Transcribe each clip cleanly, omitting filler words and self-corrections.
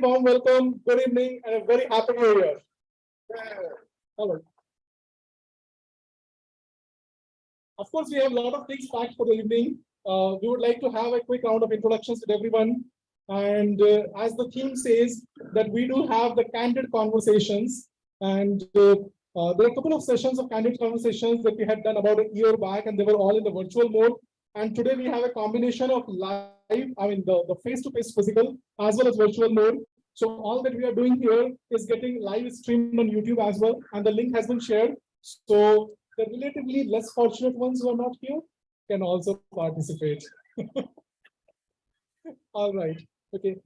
warm welcome, good evening, and a very happy new year. Hello. Of course, we have a lot of things packed for the evening. We would like to have a quick round of introductions with everyone. And as the theme says, that we do have the candid conversations. And there are a couple of sessions of candid conversations that we had done about a year back, and they were all in the virtual mode. And today we have a combination of live, the face-to-face physical as well as virtual mode. So all that we are doing here is getting live streamed on YouTube as well, and the link has been shared. So the relatively less fortunate ones who are not here can also participate. All right. Okay.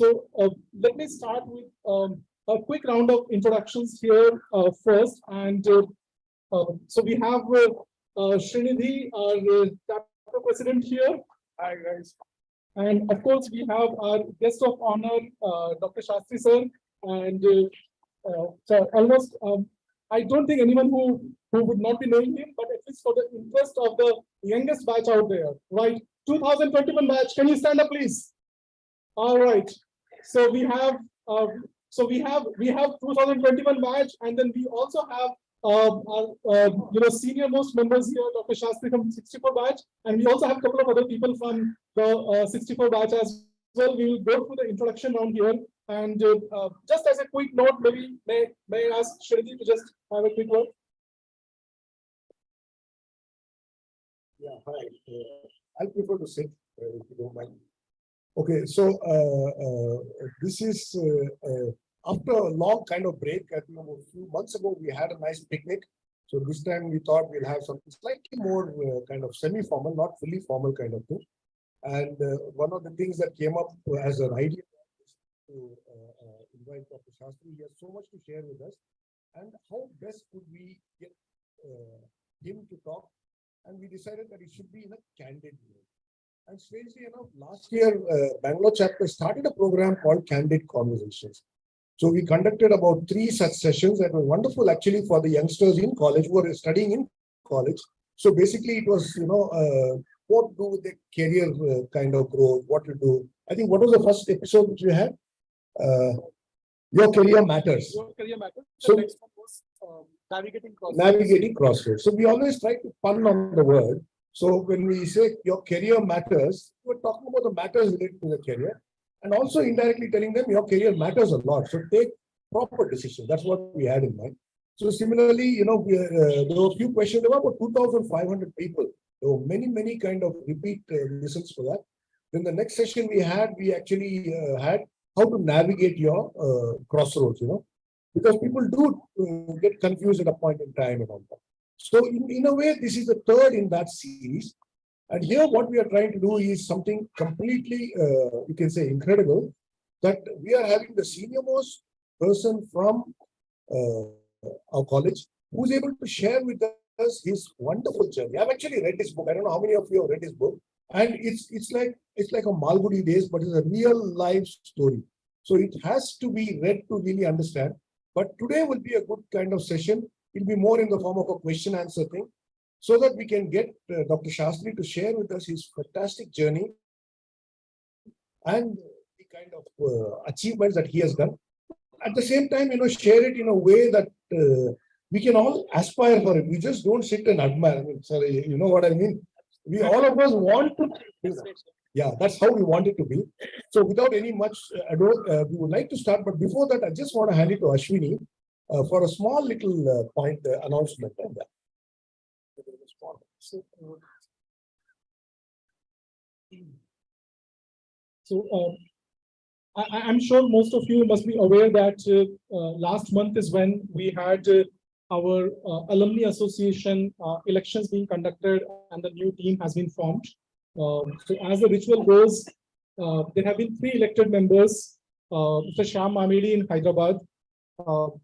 Let me start with a quick round of introductions here first. And so we have Srinidhi, our chapter president here. Hi, guys. And of course, we have our guest of honor, Dr. Sastry sir. And so almost, I don't think anyone who would not be knowing him, but at least for the interest of the youngest batch out there, right? 2021 batch, can you stand up, please? All right. So we have, we have 2021 batch, and then we also have our senior most members here, Dr. Sastry from 64 batch, and we also have a couple of other people from the 64 batch as well. We will go through the introduction round here, and just as a quick note, maybe may I ask Srinidhi to just have a quick word? Yeah, hi. I prefer to sit if you don't mind. Okay, so this is after a long kind of break. I think a few months ago we had a nice picnic. So this time we thought we'll have something slightly more kind of semi-formal, not fully formal kind of thing. And one of the things that came up as an idea is to invite Dr. Sastry. He has so much to share with us. And how best could we get him to talk? And we decided that it should be in a candid way. And strangely enough, last year, Bangalore chapter started a program called Candid Conversations. So we conducted about 3 such sessions that were wonderful actually for the youngsters in college who are studying in college. So basically it was, what to do with the career kind of growth, what to do. I think what was the first episode which we had? Your career matters. Your career matters. So the next one was navigating crossroads. Navigating crossroads. So we always try to pun on the word. So when we say your career matters, we're talking about the matters related to the career, and also indirectly telling them your career matters a lot. So take proper decisions. That's what we had in mind. So similarly, there were a few questions. There were about 2,500 people. There were many kind of repeat listens for that. Then the next session we actually had how to navigate your crossroads, because people do get confused at a point in time and all that. So in a way, this is the third in that series. And here what we are trying to do is something completely, you can say, incredible, that we are having the senior most person from our college who's able to share with us his wonderful journey. I've actually read this book. I don't know how many of you have read this book. And it's like a Malgudi days, but it's a real life story. So it has to be read to really understand. But today will be a good kind of session. It'll be more in the form of a question answer thing, so that we can get Dr. Sastry to share with us his fantastic journey and the kind of achievements that he has done. At the same time, share it in a way that we can all aspire for it. We just don't sit and admire. Sorry, you know what I mean? We all of us want to do that. Yeah, that's how we want it to be. So without any much ado, we would like to start. But before that, I just want to hand it to Ashwini for a small little point announcement. I'm sure most of you must be aware that last month is when we had our alumni association elections being conducted, and the new team has been formed. So as the ritual goes, there have been 3 elected members, Mr. Shyam Mamedi in Hyderabad,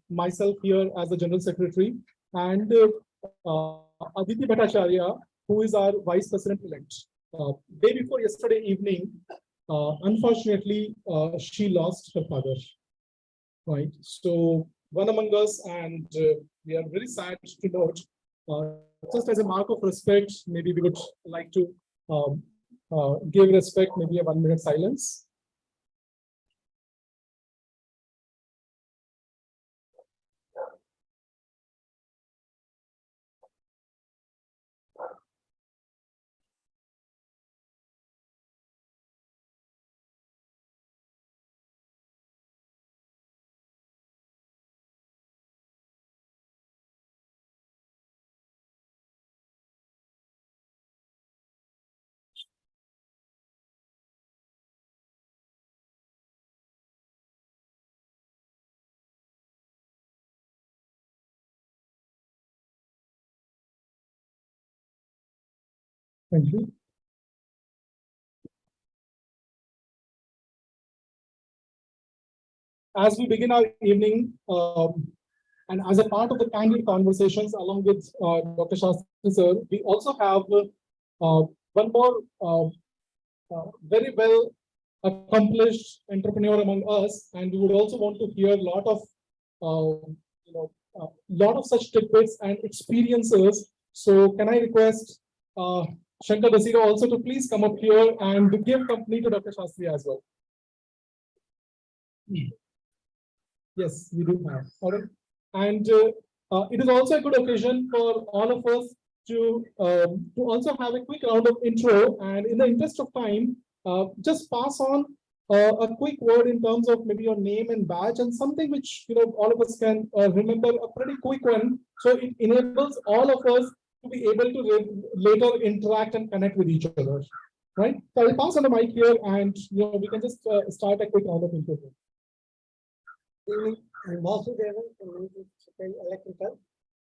myself here as the General Secretary, and Aditi Bhattacharya, who is our Vice President-elect. Day before yesterday evening, unfortunately, she lost her father. Right. So one among us, and we are very sad to note, just as a mark of respect, maybe we would like to give respect, maybe a 1-minute silence. Thank you. As we begin our evening, and as a part of the candid conversations along with Dr. Sastry sir, we also have one more very well accomplished entrepreneur among us, and we would also want to hear a lot of lot of such tidbits and experiences. So, can I request Shankar Dasira also to please come up here and give company to Dr. Sastry as well? Yes, we do have. All right. And it is also a good occasion for all of us to also have a quick round of intro. And in the interest of time, just pass on a quick word in terms of maybe your name and badge and something which all of us can remember, a pretty quick one. So it enables all of us to be able to later interact and connect with each other. Right. So I'll pass on the mic here, and we can just start a quick round of intro. I'm Vasudevan from 1965 Electrical.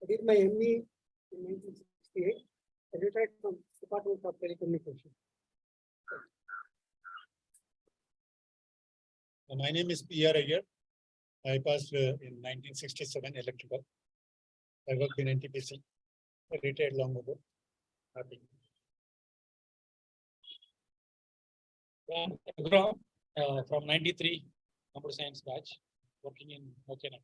I did my ME in 1968. I retired from Department of Telecommunication. My name is P.R. Ayer. I passed in 1967 Electrical. I worked in NTPC. I retired long ago. Happy. From 93 Computer Science batch. Working in Okinawa.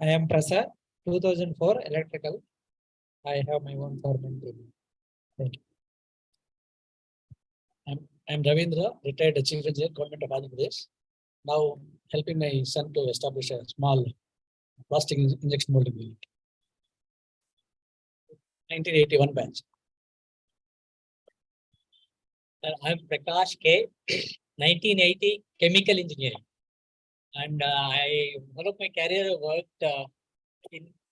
I am Prasad, 2004 Electrical. I have my own firm in Delhi. Thank you. I'm Ravindra, retired Chief Engineer, Government of Andhra Pradesh. Now helping my son to establish a small plastic injection molding unit. 1981 batch. I'm Prakash K. 1980 chemical engineering, and one of my career worked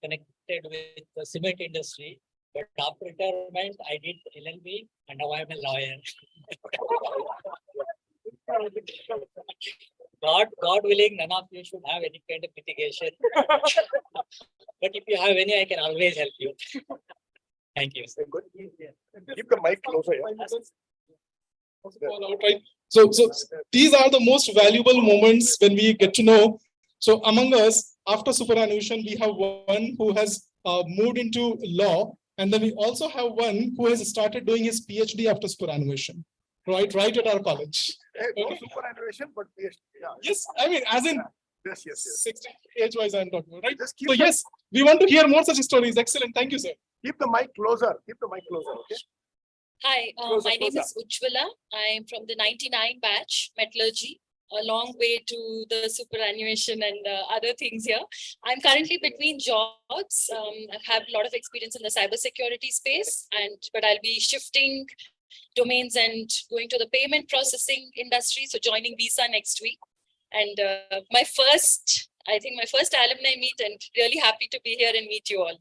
connected with the cement industry. But after retirement, I did LLB, and now I'm a lawyer. God willing, none of you should have any kind of litigation. But if you have any, I can always help you. Thank you. Keep the mic closer. So these are the most valuable moments when we get to know. So among us, after superannuation, we have one who has moved into law, and then we also have one who has started doing his PhD after superannuation, right at our college. No superannuation, but yes, yeah. Yes, I mean, as in Yes. 60 age-wise, I'm talking about, right? Just keep So yes, we want to hear more such stories. Excellent, thank you, sir. keep the mic closer. Keep the mic closer. Okay. Hi, Closer, my name closer. is Ujjwala. I am from the 99 batch, metallurgy, a long way to the superannuation and other things here. I'm currently between jobs. I have a lot of experience in the cybersecurity space, but I'll be shifting domains and going to the payment processing industry. So joining Visa next week. And my first alumni meet, and really happy to be here and meet you all.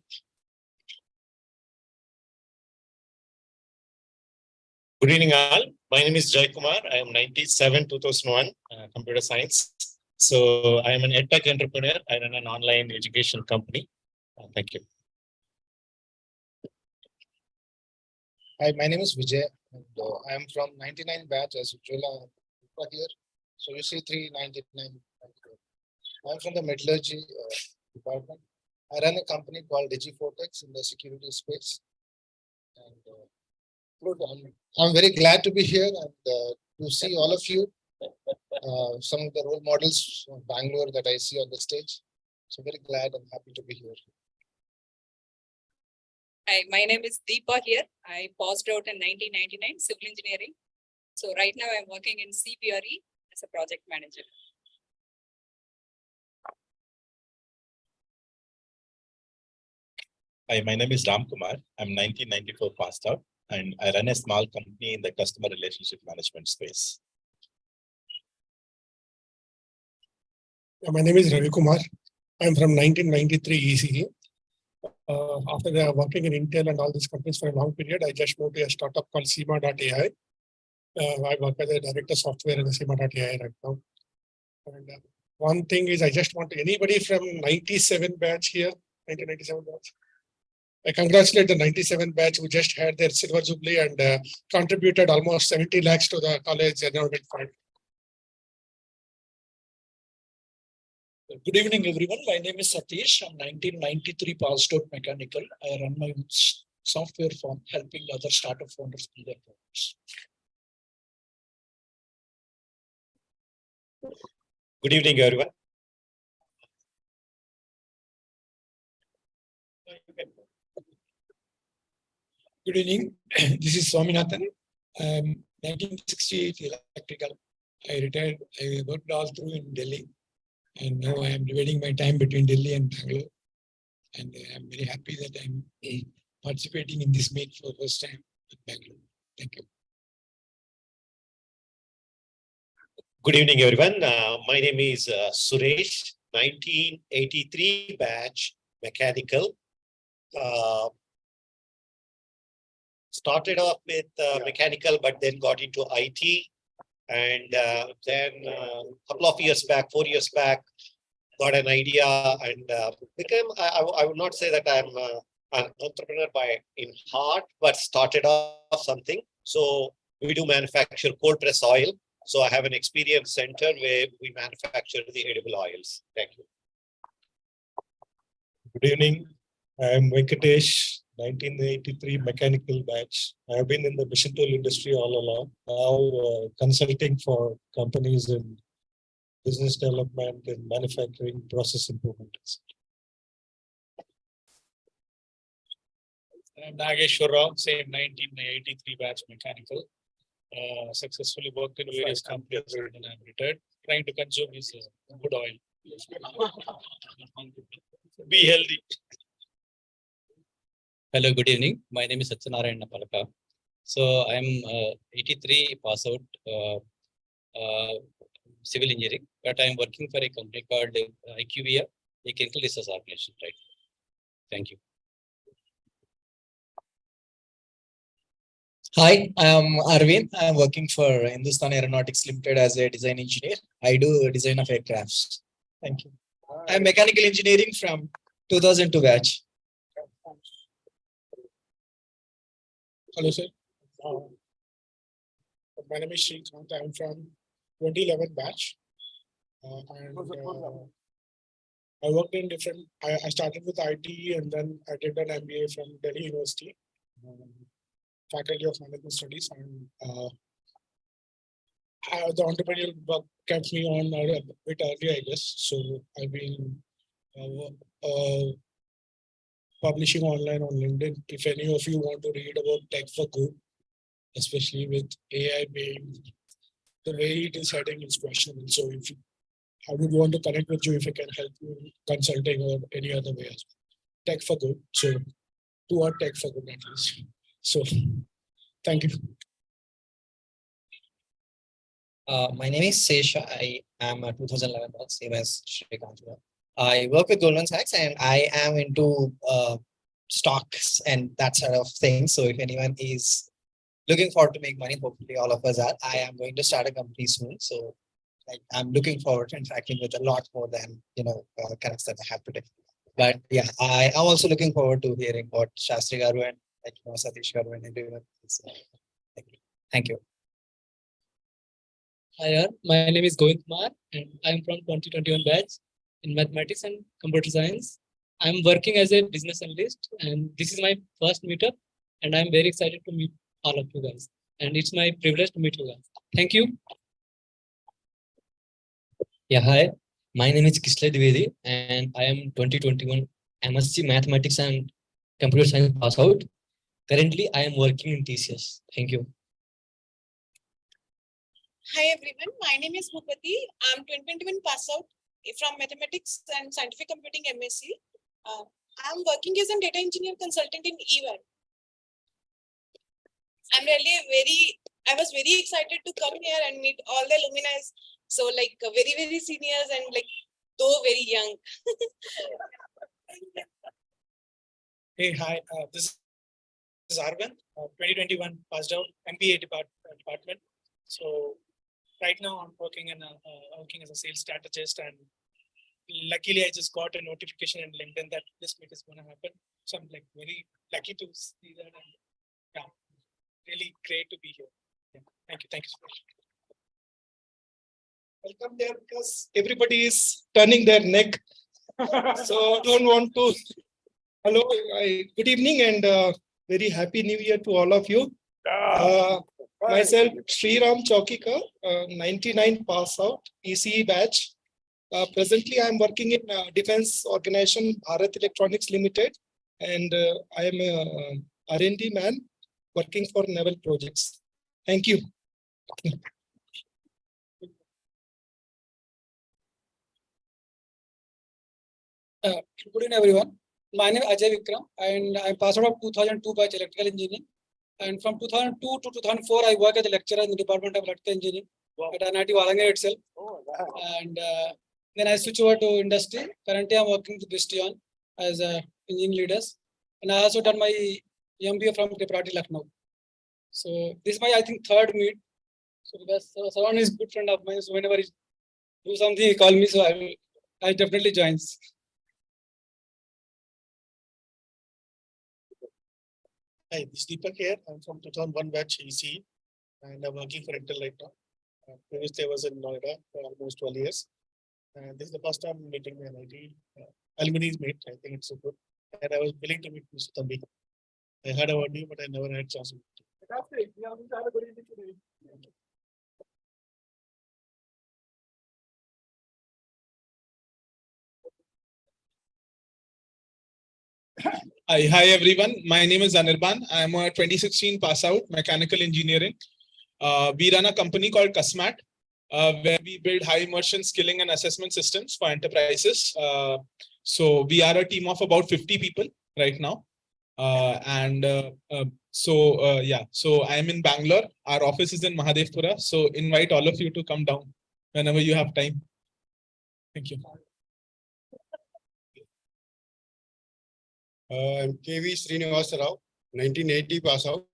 Good evening, all. My name is Jai Kumar. I am 97 2001 computer science. So I am an edtech entrepreneur. I run an online education company. Thank you. Hi, my name is Vijay, and I am from 99 batch as Ujjwala here. So you see 399. I'm from the metallurgy department. I run a company called DigiFortex in the security space. And I'm very glad to be here and to see all of you. Some of the role models of Bangalore that I see on the stage. So very glad and happy to be here. Hi, my name is Deepa here. I passed out in 1999, civil engineering. So right now I'm working in CBRE as a project manager. Hi, my name is Ram Kumar. I'm 1994 passed out, and I run a small company in the customer relationship management space. My name is Ravi Kumar. I'm from 1993 ECE. After working in Intel and all these companies for a long period, I just moved to a startup called Sima.ai. I work as a director of software in the Sima.ai right now. And one thing is, I just want anybody from 97 batch here, 1997 batch. I congratulate the 97 batch who just had their silver jubilee and contributed almost 70 lakhs to the college endowment fund. Good evening, everyone. My name is Satish. I'm 1993 passed out mechanical. I run my software firm helping other startup founders build their products. Good evening, everyone. Good evening. This is Swaminathan. I'm 1968 electrical. I retired. I worked all through in Delhi. And now I am dividing my time between Delhi and Bangalore. And I'm very happy that I'm participating in this meet for the first time in Bangalore. Thank you. Good evening, everyone. My name is Suresh, 1983 batch mechanical. Started off with mechanical, but then got into IT. And then a couple of years back, 4 years back, got an idea and became, I would not say that I'm an entrepreneur in heart, but started off something. So we do manufacture cold press oil. So I have an experience center where we manufacture the edible oils. Thank you. Good evening. I am Venkatesh, 1983 mechanical batch. I have been in the machine tool industry all along. Now consulting for companies in business development and manufacturing, process improvement. I'm Nageshwar Rao, same 1983 batch mechanical. Successfully worked in various companies and I'm retired. Trying to consume is good oil. Be healthy. Hello, good evening. My name is Satyanarayana Palaka. So I'm 83 pass out civil engineering, but I'm working for a company called IQVIA, a chemical research organization, right? Thank you. Hi, I'm Arvind. I'm working for Hindustan Aeronautics Limited as a design engineer. I do design of aircrafts. Thank you. I'm mechanical engineering from 2002 batch. Hello, sir. My name is Srikanth. I'm from 2011 batch. I worked in different, I started with IT and then I did an MBA from Delhi University, Faculty of Management Studies. And the entrepreneurial work kept me on a bit earlier, I guess. So I've been publishing online on LinkedIn. If any of you want to read about tech for good, especially with AI being the way it is heading is questionable. So if I would want to connect with you if I can help you in consulting or any other way as well. Tech for good. So toward tech for good at least. So thank you. My name is Sesha. I am a 2011 batch, same as Srikanth. I work with Goldman Sachs and I am into stocks and that sort of thing. So if anyone is looking forward to make money, hopefully all of us are. I am going to start a company soon. So I'm looking forward to interacting with a lot more than, connects that I have today. But yeah, I am also looking forward to hearing what Sastry Garu and Satish Garu and everyone is. Thank you. Hi, my name is Govind Kumar and I'm from 2021 batch in mathematics and computer science. I'm working as a business analyst and this is my first meetup and I'm very excited to meet all of you guys. And it's my privilege to meet you guys. Thank you. Yeah, hi. My name is Kisla Dwivedi and I am 2021 MSc Mathematics and Computer Science pass out. Currently, I am working in TCS. Thank you. Hi everyone, my name is Bhupati. I'm 2021 pass out from Mathematics and Scientific Computing MSc. I'm working as a data engineer consultant in EY. I was very excited to come here and meet all the alumni. So very, very seniors and though very young. Hey, hi. This is Arvind, 2021 passed out MBA department. So right now I'm working as a sales strategist and luckily I just got a notification in LinkedIn that this meet is going to happen. So I'm like very lucky to see that. And yeah, really great to be here. Yeah. Thank you so much. Welcome there because everybody is turning their neck. So don't want to. Hello, good evening and very happy new year to all of you. Myself, Sriram Chaukika, 99 pass out, ECE batch. Presently, I am working in defense organization Bharat Electronics Limited, and I am a R&D man working for naval projects. Thank you. Good evening, everyone. My name is Ajay Vikram, and I passed out of 2002 batch electrical engineering. And from 2002 to 2004, I work as a lecturer in the Department of Electrical Engineering at NIT Walangar itself. And then I switch over to industry. Currently, I'm working with Bistion as a engineering leaders. And I also done my MBA from Department Lucknow. So this is my, I think, third meet. So because Saran is a good friend of mine, so whenever he do something, he call me, so I definitely joins. Hi, this is Deepak here. I'm from 2001 batch EC, and I'm working for Intel right now. Previously, I was in Noida for almost 12 years. And this is the first time meeting the NIT alumni meet. I think it's so good. And I was willing to meet Mr. Tambi. I heard about you, but I never had a chance to meet you. Fantastic. Yeah, we have a good evening today. Hi everyone. My name is Anirban. I am a 2016 pass out mechanical engineering. We run a company called Cusmat, where we build high immersion skilling and assessment systems for enterprises. So we are a team of about 50 people right now. So I am in Bangalore. Our office is in Mahadevpura. So invite all of you to come down whenever you have time. Thank you. I'm KV Srinivasa Rao, 1980 pass out.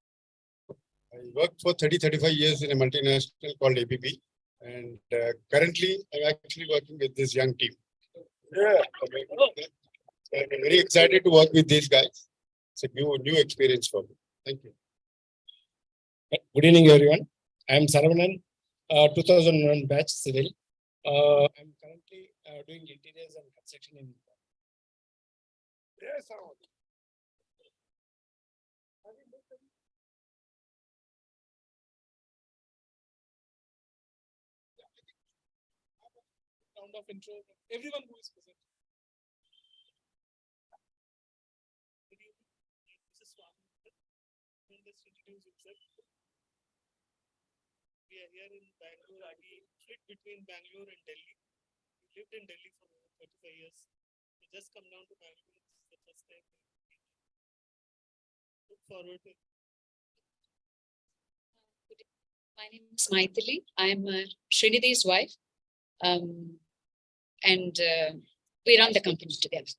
I worked for 35 years in a multinational called ABB. And currently, I'm actually working with this young team. Yeah. I'm very excited to work with these guys. It's a new experience for me. Thank you. Good evening, everyone. I'm Saravanan, 2001 batch civil. I'm currently doing interiors and construction in. Yes, Round of intro. Everyone who is present. This is Swami. Let's introduce himself. We are here in Bangalore. We split between Bangalore and Delhi. We lived in Delhi for over 35 years. We just come down to Bangalore. It's the first time. Look forward to. My name is Maithili. I'm Srinidhi's wife. And we run the company together.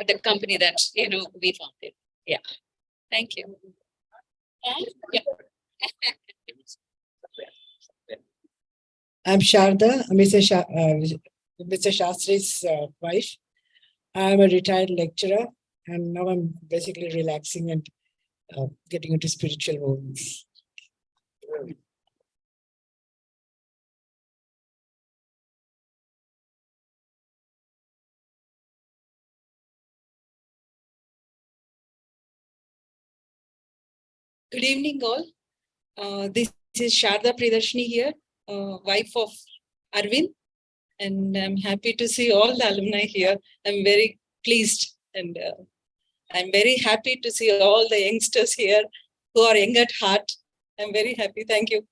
The company that, we founded. Yeah. Thank you. Yeah. I'm Sharda, Mr. Shastry's wife. I'm a retired lecturer, and now I'm basically relaxing and getting into spiritual moments. Good evening, all. This is Sharda Pridarshini here, wife of Arvind, and I'm happy to see all the alumni here. I'm very pleased, and I'm very happy to see all the youngsters here who are young at heart. I'm very happy. Thank you.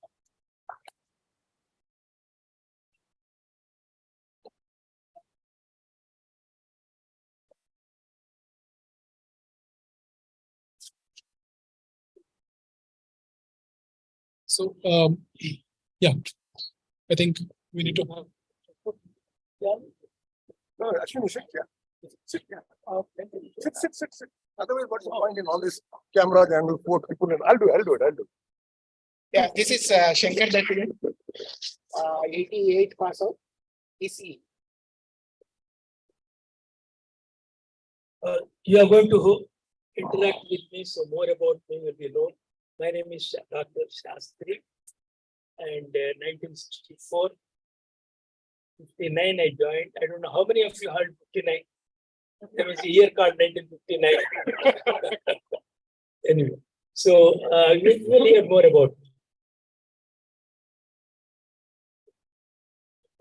So, yeah, I think we need to have. No, actually, sit, yeah. Sit, yeah. Sit. Otherwise, what's the point in all this camera angle, four people? I'll do it. Yeah, this is Shankar Datti, 88 pass out, ECE. You are going to interact with me, so more about me will be known. My name is Dr. Sastry, and 1964, 59 I joined. I don't know how many of you heard 59. There was a year called 1959. Anyway, so you will hear more about me.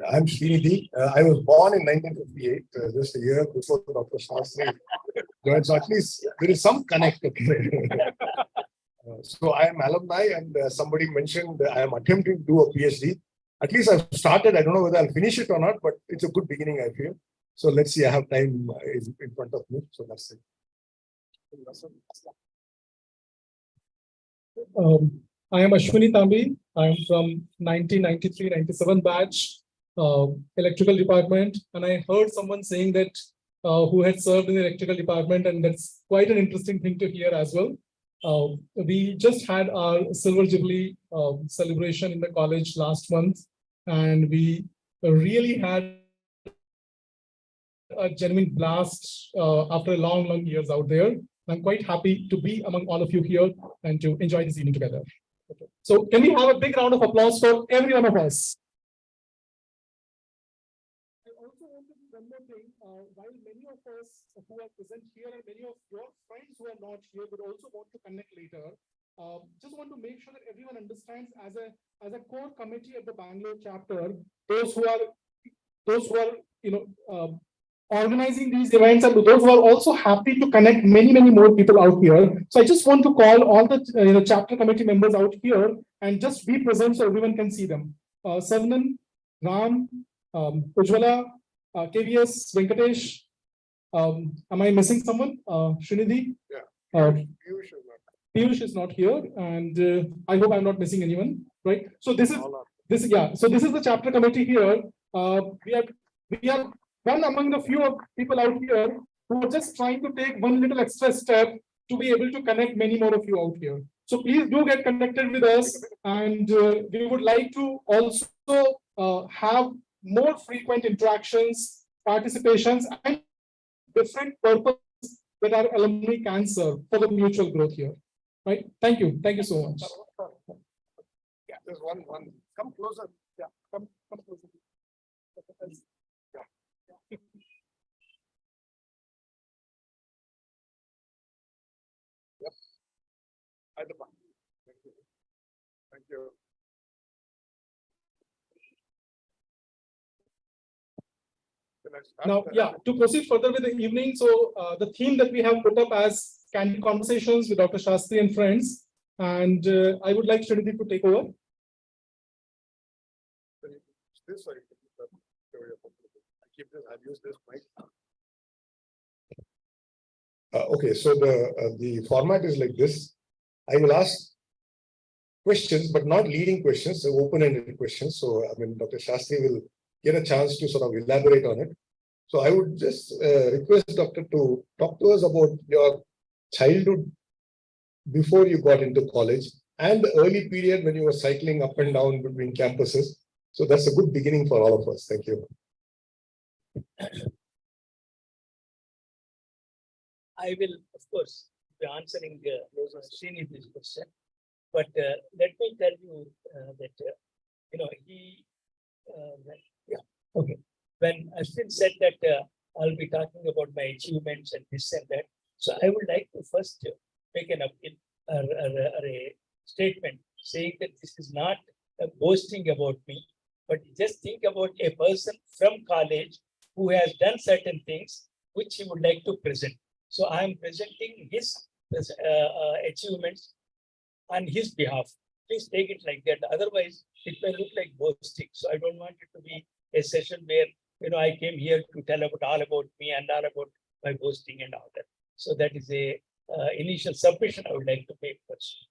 I'm Srinidhi. I was born in 1958, just a year before Dr. Sastry joined. So at least there is some connect. So I am alumni, and somebody mentioned I am attempting to do a PhD. At least I've started. I don't know whether I'll finish it or not, but it's a good beginning, I feel. So let's see. I have time in front of me. So that's it. I am Ashwini Tambi. I am from 1993-97 batch, electrical department. And I heard someone saying that who had served in the electrical department, and that's quite an interesting thing to hear as well. We just had our Silver Jubilee celebration in the college last month, and we really had a genuine blast after a long years out there. I'm quite happy to be among all of you here and to enjoy this evening together. Okay. So can we have a big round of applause for every one of us? I also want to do one more thing. While many of us who are present here and many of your friends who are not here would also want to connect later, just want to make sure that everyone understands as a core committee at the Bangalore chapter, those who are organizing these events, and those who are also happy to connect many more people out here. So I just want to call all the chapter committee members out here and just be present so everyone can see them. Sarnan, Ram, Ujjwala, KVS, Venkatesh. Am I missing someone? Srinidhi? Yeah. Piyush is not here, and I hope I'm not missing anyone, right? So this is the chapter committee here. We are one among the few people out here who are just trying to take one little extra step to be able to connect many more of you out here. So please do get connected with us, and we would like to also have more frequent interactions, participations, and different purposes that our alumni can serve for the mutual growth here. Right? Thank you. Thank you so much. Yeah, there's one. Come closer. Yeah, come closer. Yep. At the back. Thank you. Thank you. Now, to proceed further with the evening, so the theme that we have put up as Candid Conversations with Dr. Sastry and friends, and I would like Srinidhi to take over. I've used this mic. Okay, so the format is like this. I will ask questions, but not leading questions, so open-ended questions. So, I mean, Dr. Sastry will get a chance to sort of elaborate on it. So I would just request Doctor to talk to us about your childhood before you got into college and the early period when you were cycling up and down between campuses. So that's a good beginning for all of us. Thank you. I will, of course, be answering Srinidhi's question, but let me tell you that okay. When Ashwin said that I'll be talking about my achievements and this and that, so I would like to first make an appeal or a statement saying that this is not boasting about me, but just think about a person from college who has done certain things which he would like to present. So I am presenting his achievements on his behalf. Please take it like that. Otherwise, it may look like boasting. So I don't want it to be a session where I came here to tell all about me and all about my boasting and all that. So that is a initial submission I would like to make first.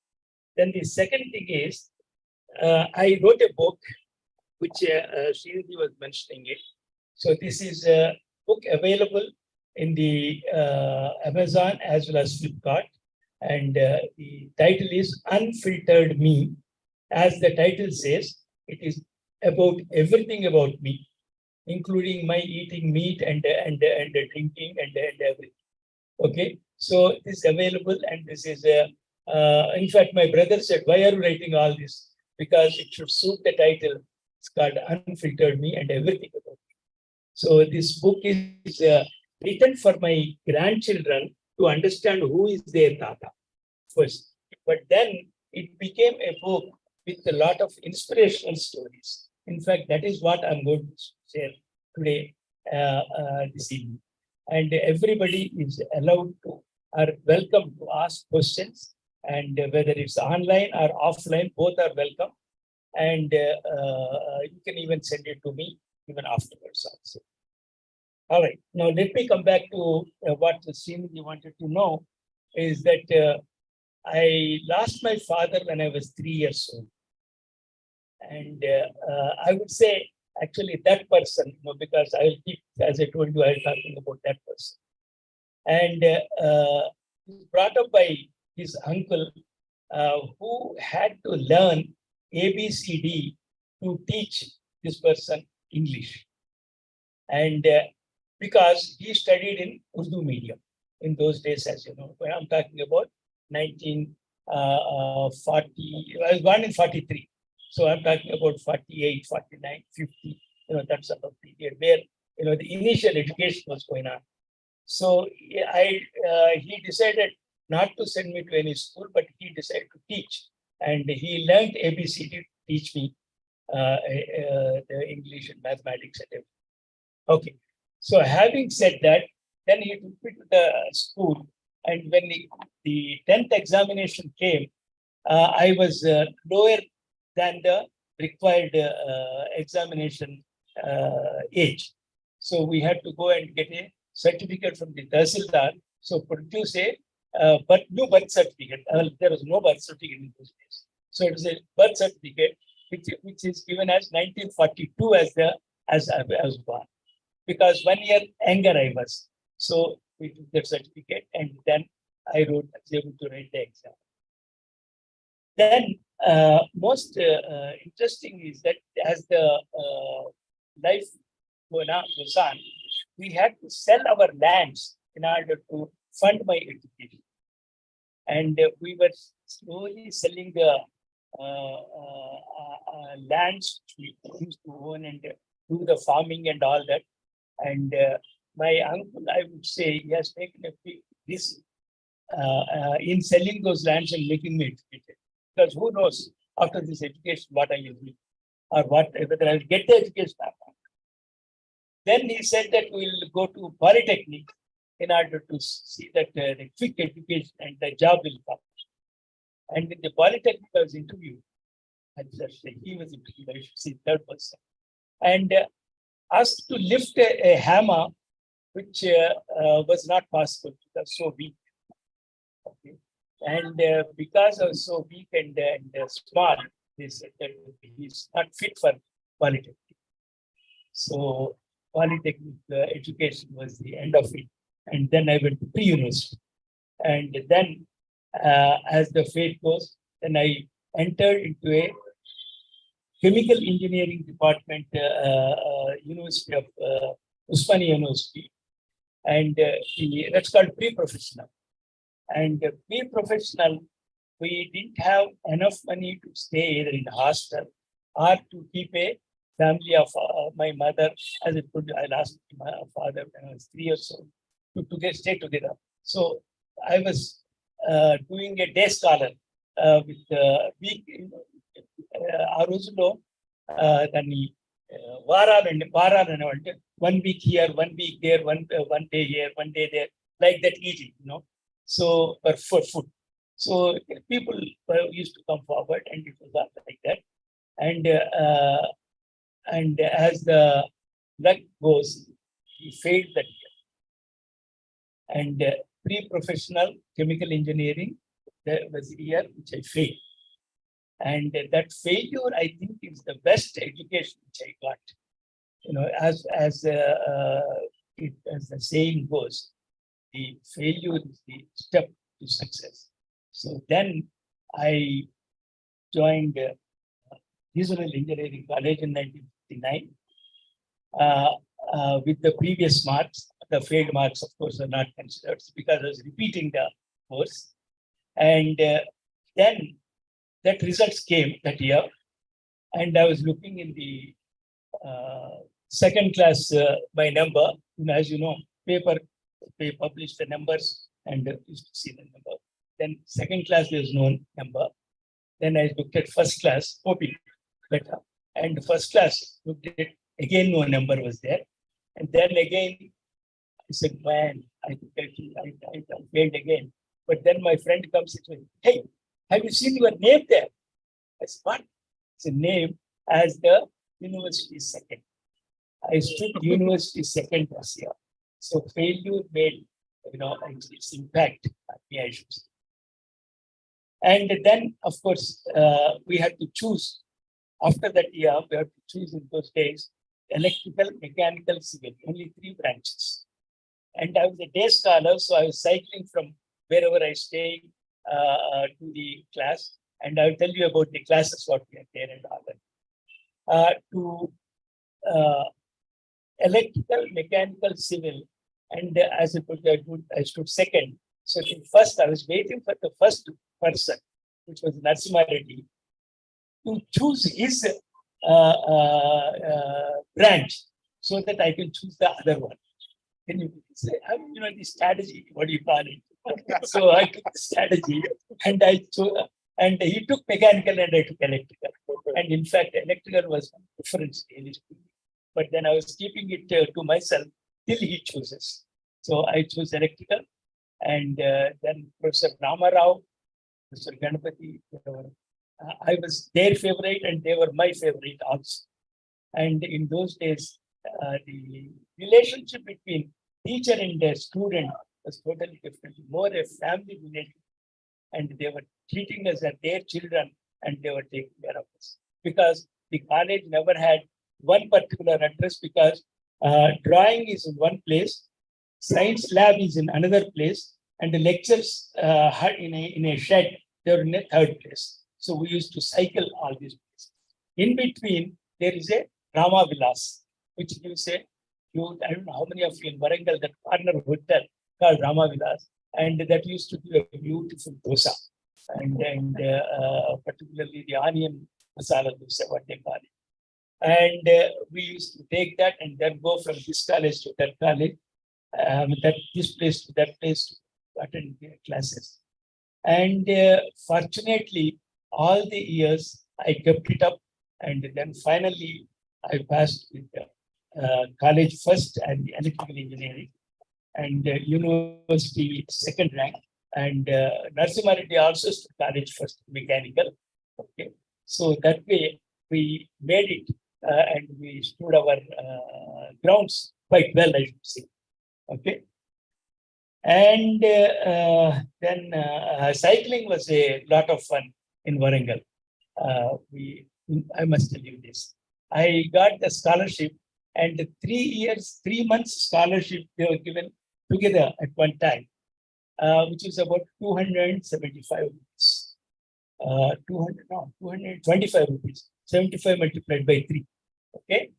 Then the second thing is, I wrote a book which Srinidhi was mentioning it. So this is a book available in the Amazon as well as Flipkart. And the title is Unfiltered Me. As the title says, it is about everything about me, including my eating meat and drinking and everything. Okay, so this is available, and this is in fact, my brother said, "Why are you writing all this? Because it should suit the title. It's called Unfiltered Me and Everything About Me." So this book is written for my grandchildren to understand who is their Tata first. But then it became a book with a lot of inspirational stories. In fact, that is what I'm going to share today, this evening. And everybody is allowed to, are welcome to ask questions. And whether it's online or offline, both are welcome. And you can even send it to me even afterwards also. All right, now let me come back to what the scene you wanted to know is that I lost my father when I was 3 years old. And I would say actually that person, because I will keep, as I told you, I'm talking about that person. And brought up by his uncle who had to learn ABCD to teach this person English. And because he studied in Urdu medium in those days, as you know, when I'm talking about 1940, I was born in 43. So I'm talking about 48, 49, 50, that sort of period where, the initial education was going on. So he decided not to send me to any school, but he decided to teach. And he learned ABCD to teach me the English and mathematics and everything. Okay. So having said that, then he took me to the school. And when the 10th examination came, I was lower than the required examination age. So we had to go and get a certificate from the Tahsildar. So produce a new birth certificate. There was no birth certificate in those days. So it was a birth certificate, which is given as 1942 as I was born. Because 1 year younger I was. So we took that certificate and then I was able to write the exam. Then most interesting is that as the life goes on, we had to sell our lands in order to fund my education. And we were slowly selling the lands we used to own and do the farming and all that. And my uncle, I would say, he has taken a big risk in selling those lands and making me educated. Because who knows after this education what I will do or whether I will get the education or not. Then he said that we will go to Polytechnic in order to see that the quick education and the job will come. And in the Polytechnic, I was interviewed. He was interviewed, I should say, third person. And asked to lift a hammer, which was not possible because so weak. Okay. And because I was so weak and small, they said that he's not fit for Polytechnic. So Polytechnic education was the end of it. And then I went to pre-university. And then as the fate goes, then I entered into a chemical engineering department, University of Usmania University. And that's called pre-professional. And pre-professional, we didn't have enough money to stay either in hostel or to keep a family of my mother. As I put, I lost my father when I was 3 years old to stay together. So I was doing a day scholar with week. ఆ రోజుల్లో దాన్ని వారాలు 1 week here, 1 week there, one day here, 1 day there, like that easy, So for food. So people used to come forward and it was like that. And as the luck goes, he failed that year. And pre-professional chemical engineering, that was the year which I failed. And that failure, I think, is the best education which I got. As the saying goes, the failure is the step to success. So then I joined Regional Engineering College in 1959 with the previous marks. the failed marks, of course, are not considered because I was repeating the course. And then that results came that year, and I was looking in the second class by number. As you know, they publish the numbers and used to see the number. Then second class there is no number. Then I looked at first class, hoping better, and first class looked at again no number was there, and then again I said, man, I think I failed again. But then my friend comes and says, hey, have you seen your name there? I said, what? It's a name as the university second. I stood university second this year. So failure made, its impact on me, I should say. And then, of course, we had to choose. After that year, we had to choose in those days, electrical, mechanical, civil, only 3 branches. And I was a day scholar, so I was cycling from wherever I stayed to the class. And I'll tell you about the classes, what we had there and all that. To electrical, mechanical, civil, and as I stood second. So in first, I was waiting for the first person, which was Narasimha Reddy, to choose his branch so that I can choose the other one. Can you say, the strategy, what do you call it? So I took the strategy and I chose, and he took mechanical and I took electrical. And in fact, electrical was different. But then I was keeping it to myself till he chooses. So I chose electrical, and then Professor Ramarao, Professor Ganapati, I was their favorite and they were my favorite also. And in those days, the relationship between teacher and student was totally different, more a family relationship. And they were treating us as their children and they were taking care of us. Because the college never had one particular address, because drawing is in one place, science lab is in another place, and the lectures in a shed, they were in a third place. So we used to cycle all these places. In between, there is a Rama Vilas, which gives I don't know how many of you in Warangal, that corner hotel called Rama Vilas, and that used to be a beautiful dosa, and particularly the onion masala dosa, what they call it. And we used to take that and then go from this college to that college, this place to that place to attend classes. And fortunately, all the years I kept it up, and then finally I passed with college first and electrical engineering, and university second rank, and Narasimha Reddy also stood college first mechanical. Okay, so that way we made it, and we stood our grounds quite well, I should say. Okay, and then cycling was a lot of fun in Warangal. I must tell you this. I got the scholarship, and 3 months scholarship they were given together at one time, which is about 275 rupees. 225 rupees. 75 multiplied by 3. Okay.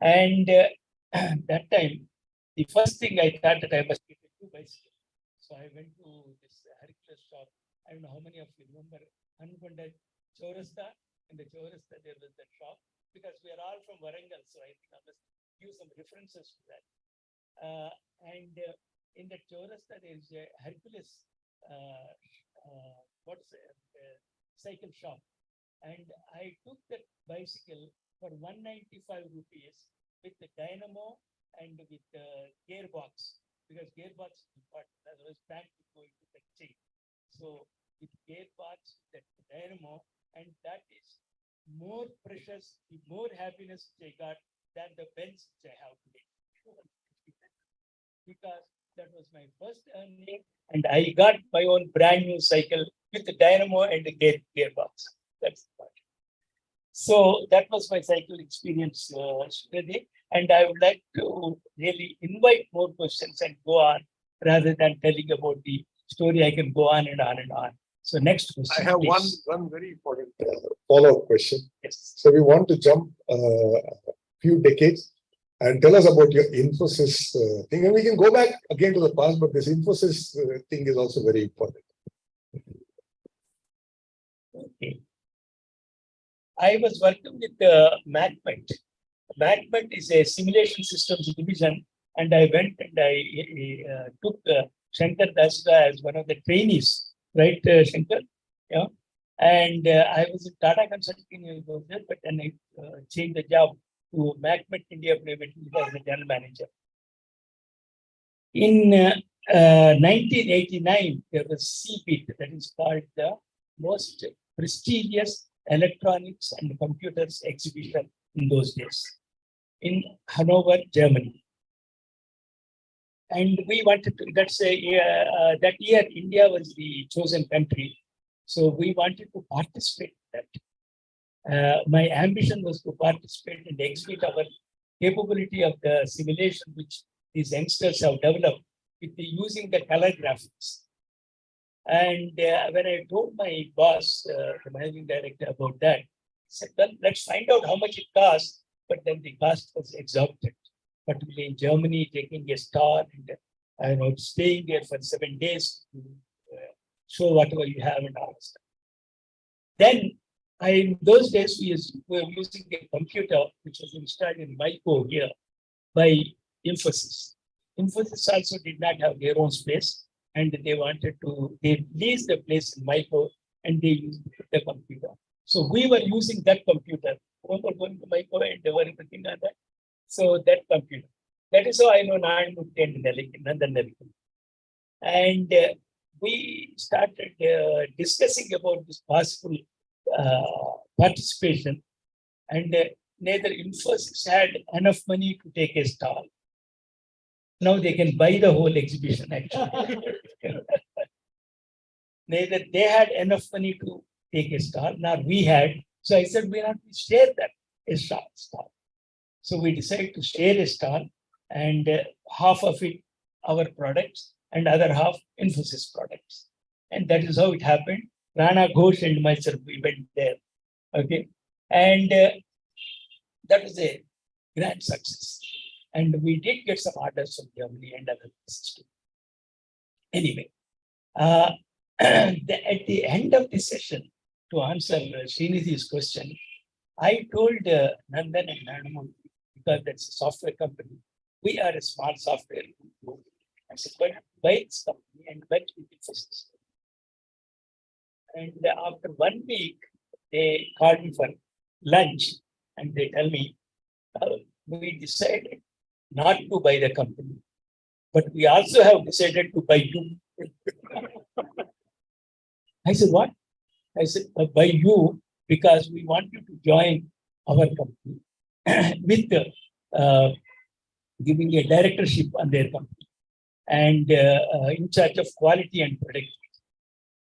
And that time, the first thing I thought that I must get a 2 bicycle. So I went to this Hercules shop. I don't know how many of you remember Hankonda Chaurasta. In the Chaurasta, there was that shop, because we are all from Warangal. So I think I must give some references to that. And in the Chaurasta, there is a Hercules cycle shop. And I took that bicycle for 195 rupees with the dynamo and with the gearbox, because gearbox is important. Otherwise, bank would go into the chain. So with gearbox, that dynamo, and that is more precious, more happiness I got than the Benz which I have today. Because that was my first earning, and I got my own brand new cycle with the dynamo and the gearbox. That's the part. So that was my cycle experience, Sridhar. And I would like to really invite more questions and go on, rather than telling about the story. I can go on and on and on. So next question. I have please. one very important follow-up question. Yes. So we want to jump a few decades. and tell us about your Infosys thing. And we can go back again to the past, but this Infosys thing is also very important. Okay. I was working with MacMet. MacMet is a simulation systems division, and I went and I took Shankar Dasra as one of the trainees, right, Shankar? Yeah. And I was in Tata Consulting, but then I changed the job to MacMet India Private Limited as the general manager. In 1989, there was CBIT, that is called the most prestigious electronics and computers exhibition in those days in Hanover, Germany. And we wanted to, that year, India was the chosen country. So we wanted to participate in that. My ambition was to participate and exhibit our capability of the simulation which these youngsters have developed with using the color graphics. And when I told my boss, the managing director, about that, he said, well, let's find out how much it costs. But then the cost was exorbitant, particularly in Germany, taking a star and staying there for 7 days to show whatever you have and all that stuff. Then, in those days, we were using a computer which was installed in Maipo here by Infosys. Infosys also did not have their own space, and they leased the place in Maipo and they used the computer. So we were using that computer. We were going to Maipo and they were everything on that. So that computer. That is how I know Nandan. And we started discussing about this possible participation, and neither Infosys had enough money to take a stall. Now they can buy the whole exhibition actually. Neither they had enough money to take a stall, nor we had. So I said, we have to share that a stall. So we decided to share a stall, and half of it our products and other half Infosys products. And that is how it happened. Rana Ghosh and myself, we went there. Okay. And that was a grand success. And we did get some orders from Germany and other places too. Anyway, at the end of the session, to answer Srinidhi's question, I told Nandan and Nanamu, because that's a software company, we are a small software group. I said, well, buy this company and buy Infosys. And after 1 week, they called me for lunch and they tell me, we decided not to buy the company, but we also have decided to buy you. I said, what? I said, buy you because we want you to join our company with giving a directorship on their company and in charge of quality and productivity.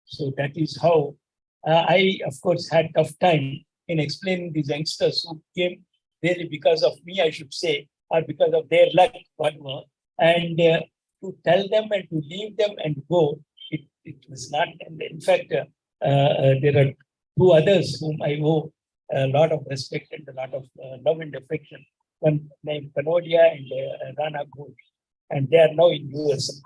So that is how I, of course, had tough time in explaining these youngsters who came really because of me, I should say, or because of their luck, whatever. And to tell them and to leave them and go, it was not. And in fact, there are 2 others whom I owe a lot of respect and a lot of love and affection. One named Kanodia and Rana Ghosh. And they are now in US.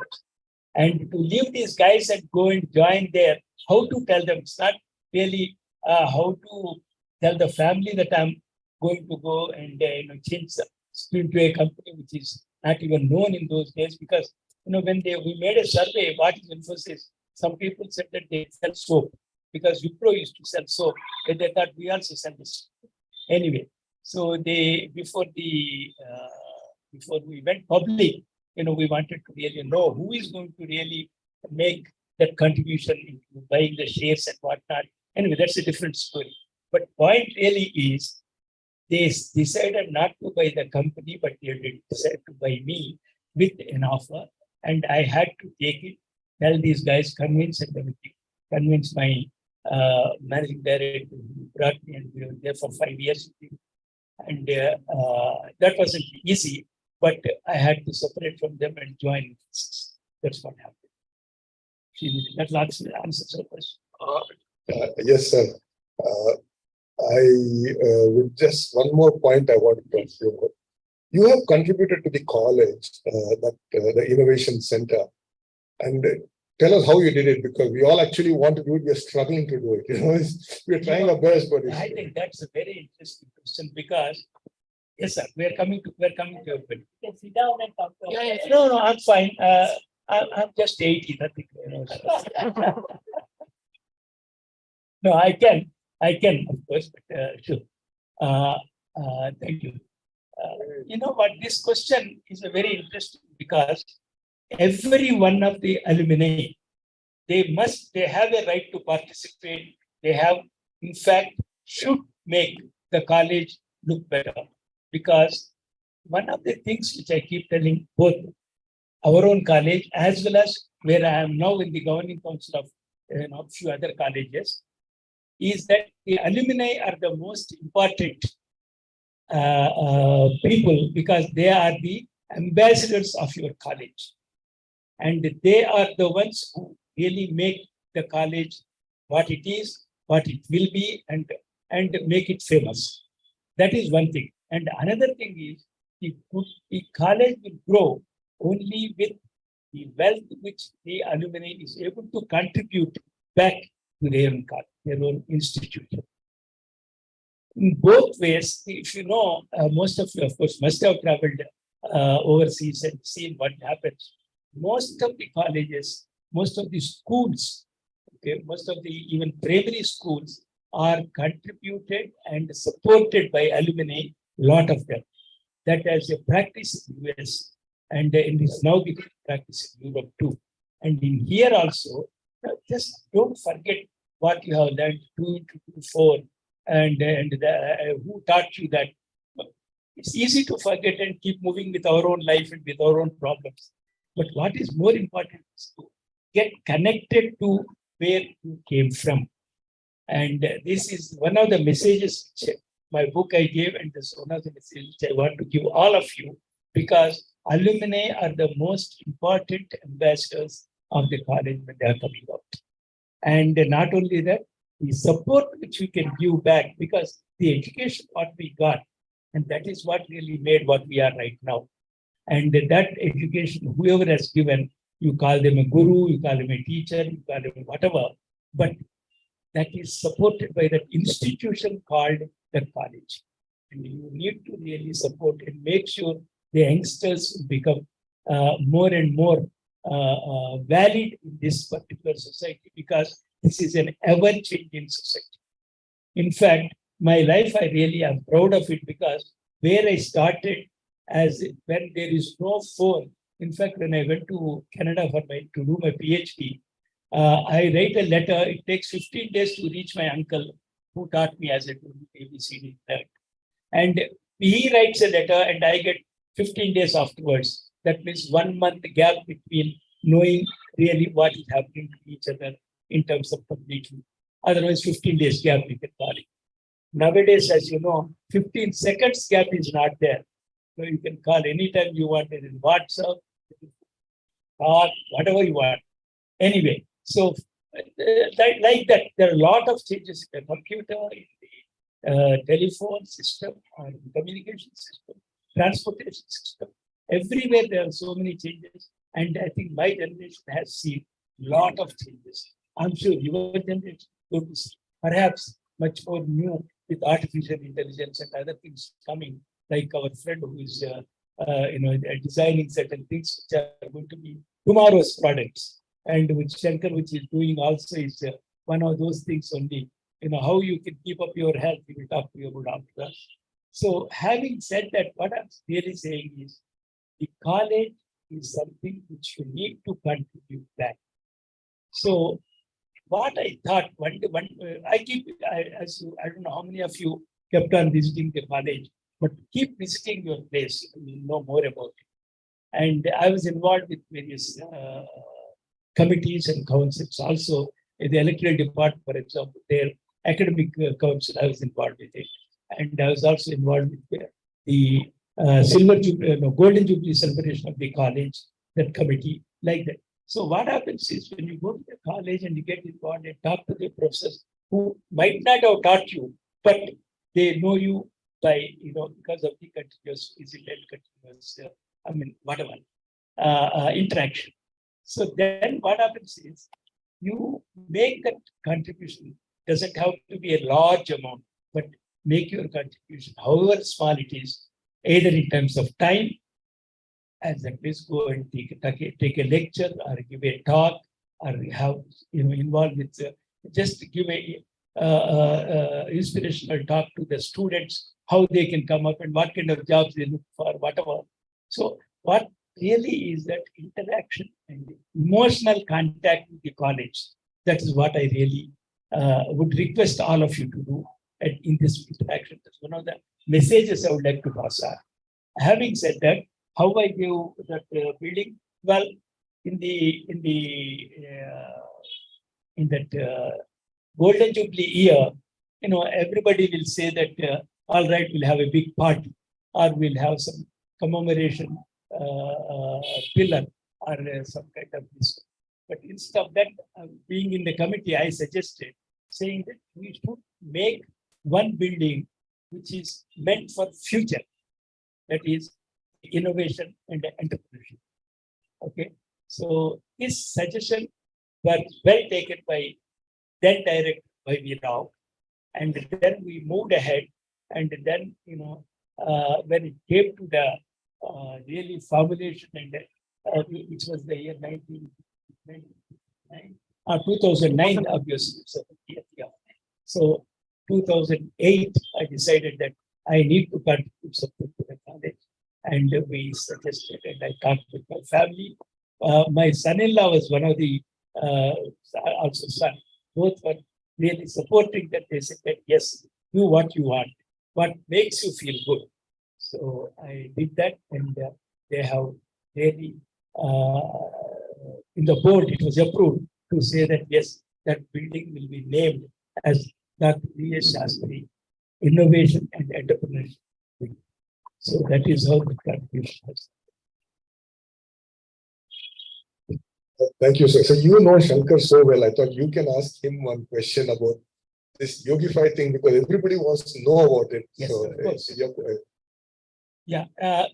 And to leave these guys and go and join there, how to tell them? It's not really how to tell the family that I'm going to go and change into a company which is not even known in those days. Because when we made a survey, what is Infosys? Some people said that they sell soap because Wipro used to sell soap, and they thought we also sell this. Anyway, so before we went public, we wanted to really know who is going to really make that contribution into buying the shares and whatnot. Anyway, that's a different story. But point really is, they decided not to buy the company, but they did decide to buy me with an offer. And I had to take it, tell these guys, convince my managing director who brought me, and we were there for 5 years. And that wasn't easy, but I had to separate from them and join. That's what happened. That answers your question. Yes, sir. I would just one more point I want to talk to you about. you have contributed to the college, the Innovation Center. And tell us how you did it, because we all actually want to do it. We're struggling to do it. We're trying our best, but I think that's a very interesting question because, yes, sir, we're coming to your point. You can sit down and talk. No, I'm fine. I'm just 80, nothing. No, I can, of course, but sure. Thank you. You know what? This question is a very interesting because every one of the alumni, they have a right to participate. They have, in fact, should make the college look better. Because one of the things which I keep telling both our own college as well as where I am now in the governing council of a few other colleges, is that the alumni are the most important people because they are the ambassadors of your college. And they are the ones who really make the college what it is, what it will be, and make it famous. That is one thing. And another thing is the college will grow only with the wealth which the alumni is able to contribute back to their own college, their own institution. In both ways, if you know, most of you, of course, must have traveled overseas and seen what happens. Most of the colleges, most of the schools, okay, most of the even primary schools are contributed and supported by alumni, lot of them. That as a practice in the US and it is now becoming practice in Europe too. And in here also, just don't forget what you have learned 2 into 2, 4, and who taught you that. It's easy to forget and keep moving with our own life and with our own problems. But what is more important is to get connected to where you came from. And this is one of the messages which my book I gave, and this is one of the messages which I want to give all of you, because alumni are the most important ambassadors of the college when they are coming out. And not only that, the support which we can give back, because the education what we got, and that is what really made what we are right now. And that education, whoever has given, you call them a guru, you call them a teacher, you call them whatever, but that is supported by that institution called the college. And you need to really support and make sure the youngsters become more and more valid in this particular society, because this is an ever-changing society. In fact, my life, I really am proud of it, because where I started as when there is no phone. In fact, when I went to Canada to do my PhD, I write a letter. It takes 15 days to reach my uncle who taught me as a ABCD. And he writes a letter and I get 15 days afterwards. That means 1 month gap between knowing really what is happening to each other in terms of communication. Otherwise, 15 days gap we can call it. Nowadays, as you know, 15 seconds gap is not there. So you can call anytime you want, in WhatsApp, or whatever you want. Anyway, so like that, there are a lot of changes in the computer, in the telephone system, and communication system, transportation system. Everywhere there are so many changes. And I think my generation has seen a lot of changes. I'm sure your generation will be perhaps much more new with artificial intelligence and other things coming, like our friend who is designing certain things which are going to be tomorrow's products, and which Shankar, which is doing also, is one of those things only. How you can keep up your health, we will talk to you about after. So having said that, what I'm really saying is the college is something which you need to contribute back. So what I thought, I don't know how many of you kept on visiting the college, but keep visiting your place, you know more about it. And I was involved with various committees and councils. Also, in the electoral department, for example, their academic council, I was involved with it. And I was also involved with the Golden Jubilee celebration of the college, that committee, like that. So what happens is when you go to the college and you get involved and talk to the professors who might not have taught you, but they know you by, because of the continuous, easy-led continuous, whatever, interaction. So then what happens is you make that contribution, doesn't have to be a large amount, but make your contribution, however small it is, either in terms of time, as at least go and take a lecture or give a talk or have, involved with, just give a inspirational talk to the students, how they can come up and what kind of jobs they look for, whatever. So what really is that interaction and emotional contact with the college. That is what I really would request all of you to do in this interaction. That's one of the messages I would like to pass on. Having said that, how I give that building? Well, in that Golden Jubilee year, everybody will say that all right, we'll have a big party, or we'll have some commemoration pillar or some kind of this. But instead of that, being in the committee, I suggested saying that we should make one building which is meant for future. That is innovation and entrepreneurship. Okay, so this suggestion was well taken by then director by V. Rao, and then we moved ahead, and then when it came to the really formulation and which was the year 2009, obviously. So, yeah. So 2008, I decided that I need to contribute something to the college, and we suggested, and I talked with my family. My son-in-law was one of the also son. Both were really supporting that. They said that yes, do what you want, what makes you feel good. So I did that, and they have really in the board it was approved to say that yes, that building will be named as Dr. V.S. Sastry Innovation and Entrepreneurship. So that is how the contribution was. Thank you, sir. So you know Shankar so well. I thought you can ask him one question about this Yogify thing because everybody wants to know about it. Yes, so, of course. Yeah. Yeah.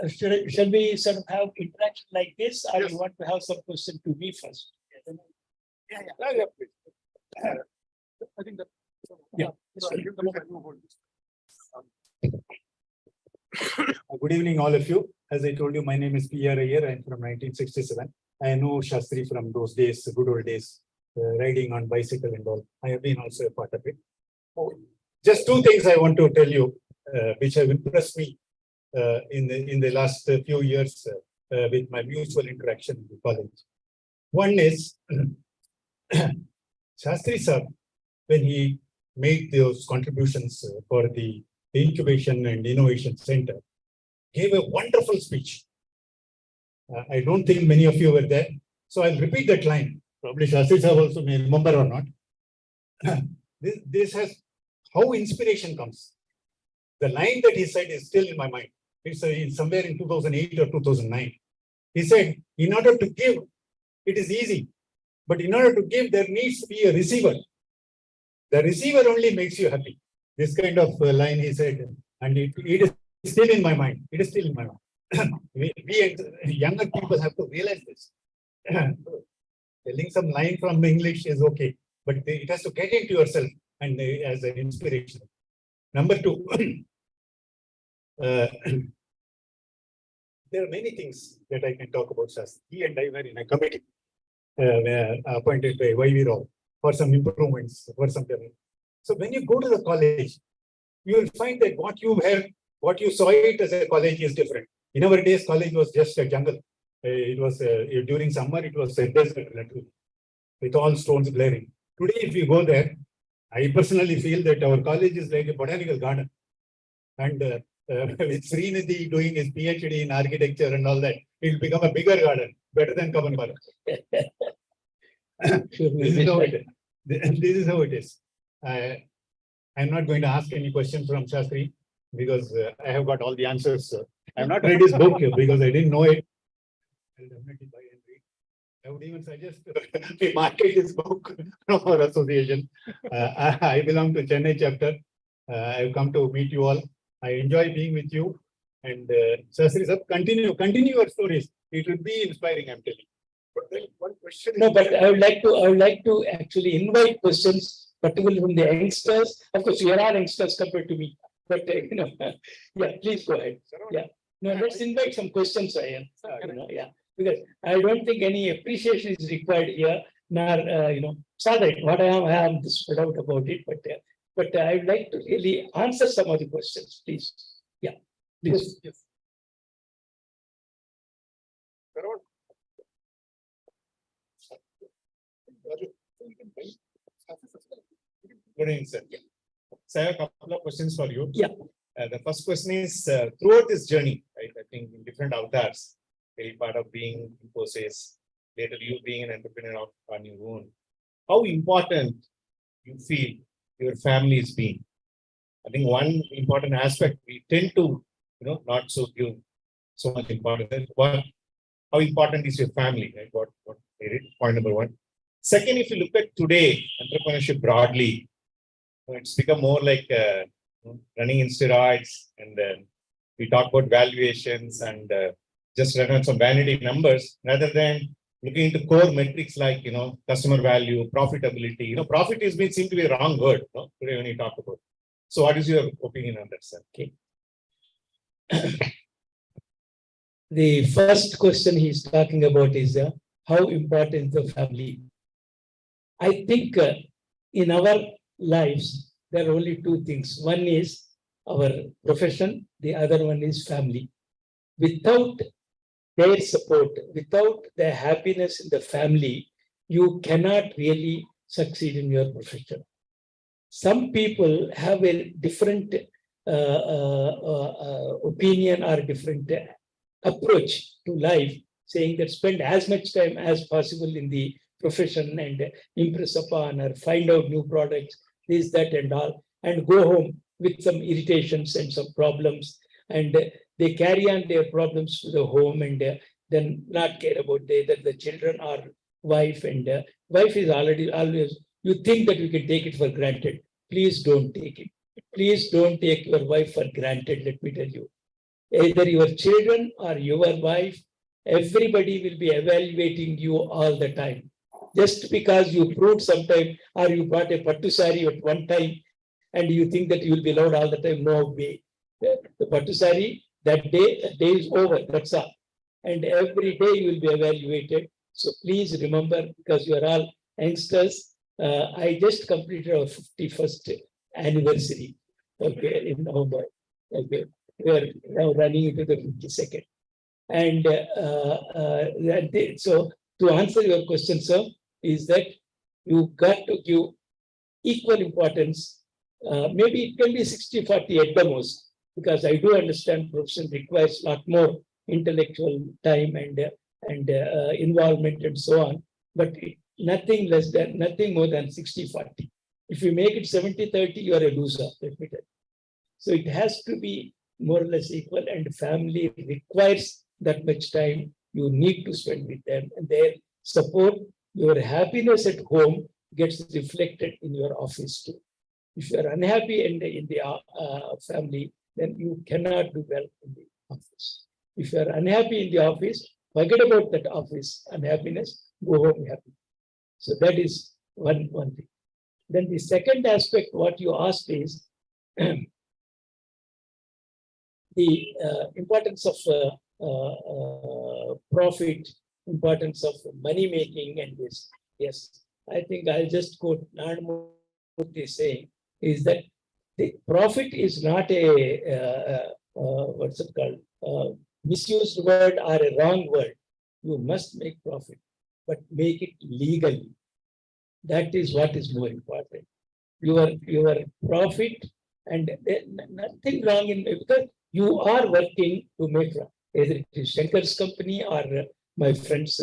Shall we sort of have interaction like this, or you want to have some question to me first? Yeah, please. I think that. Yeah. Good evening, all of you. As I told you, my name is P.R. Iyer. I'm from 1967. I know Sastry from those days, good old days, riding on bicycle and all. I have been also a part of it. Just two things I want to tell you, which have impressed me in the last few years with my mutual interaction in the college. One is Sastry sir, when he made those contributions for the Incubation and Innovation Center, gave a wonderful speech. I don't think many of you were there, so I'll repeat that line. Probably Sastry sir also may remember or not. This has how inspiration comes. The line that he said is still in my mind. It's somewhere in 2008 or 2009. He said, in order to give, it is easy. But in order to give, there needs to be a receiver. The receiver only makes you happy. This kind of line he said, and it is still in my mind. It is still in my mind. we younger people have to realize this. Telling some line from English is okay, but it has to get into yourself and as an inspiration. Number two, there are many things that I can talk about. He and I were in a committee appointed by Y.V. Rao for some improvements, for some development. So when you go to the college, you will find that what you saw it as a college is different. In our days, college was just a jungle. It was during summer, it was a desert with all stones glaring. Today, if you go there, I personally feel that our college is like a botanical garden. And with Srinidhi doing his PhD in architecture and all that, it will become a bigger garden, better than Kavanpara. This is how it is. This is how it is. I'm not going to ask any questions from Sastry because I have got all the answers. I have not read his book because I didn't know it. I'll definitely buy and read. I would even suggest we market his book from our association. I belong to Chennai chapter. I've come to meet you all. I enjoy being with you. And Sastry sir, continue your stories. It will be inspiring, I'm telling you. But then one question. No, but I would like to actually invite questions, particularly from the youngsters. Of course, you are all youngsters compared to me, but yeah, please go ahead. Yeah, no, let's invite some questions, Ian. Yeah, because I don't think any appreciation is required here. Nor, sorry, what I am spread out about it, but I would like to really answer some of the questions, please. Yeah, please. Yes. Good evening, sir. So I have a couple of questions for you. Yeah. The first question is, throughout this journey, right, I think in different avatars, very part of being Infosys, later you being an entrepreneur on your own, how important you feel your family is being? I think one important aspect we tend to, not so give so much importance. How important is your family? Right? What point number one. Second, if you look at today, entrepreneurship broadly, it's become more like running in steroids, and we talk about valuations and just run on some vanity numbers rather than looking into core metrics like customer value, profitability. Profit is been seemed to be a wrong word today when you talk about. So, what is your opinion on that, sir? Okay. The first question he's talking about is how important the family. I think in our lives, there are only two things. One is our profession, the other one is family. Without their support, without the happiness in the family, you cannot really succeed in your profession. Some people have a different opinion or different approach to life, saying that spend as much time as possible in the profession and impress upon or find out new products, this, that, and all, and go home with some irritations and some problems. And they carry on their problems to the home and then not care about the children or wife. And wife is always, you think that you can take it for granted. Please don't take it. Please don't take your wife for granted, let me tell you. Either your children or your wife, everybody will be evaluating you all the time. Just because you proved sometime or you bought a pattu sari at one time and you think that you will be loved all the time, no way. The pattu sari, that day is over, that's all. And every day you will be evaluated. So please remember, because you are all youngsters, I just completed our 51st anniversary, okay, in November. Okay, we are now running into the 52nd. And so to answer your question, sir, is that you got to give equal importance. Maybe it can be 60-40 at the most, because I do understand profession requires a lot more intellectual time and involvement and so on, but nothing more than 60-40. If you make it 70-30, you are a loser, let me tell you. So it has to be more or less equal, and family requires that much time you need to spend with them, and their support, your happiness at home gets reflected in your office too. If you are unhappy in the family, then you cannot do well in the office. If you are unhappy in the office, forget about that office unhappiness, go home happy. So that is one thing. Then the second aspect, what you asked is the importance of profit, importance of money making, and this. Yes, I think I'll just quote Nanamurthy saying is that the profit is not a what's it called, misused word or a wrong word. You must make profit, but make it legally. That is what is more important. Your profit, and nothing wrong in it, because you are working to make profit. Either it is Shankar's company or my friend's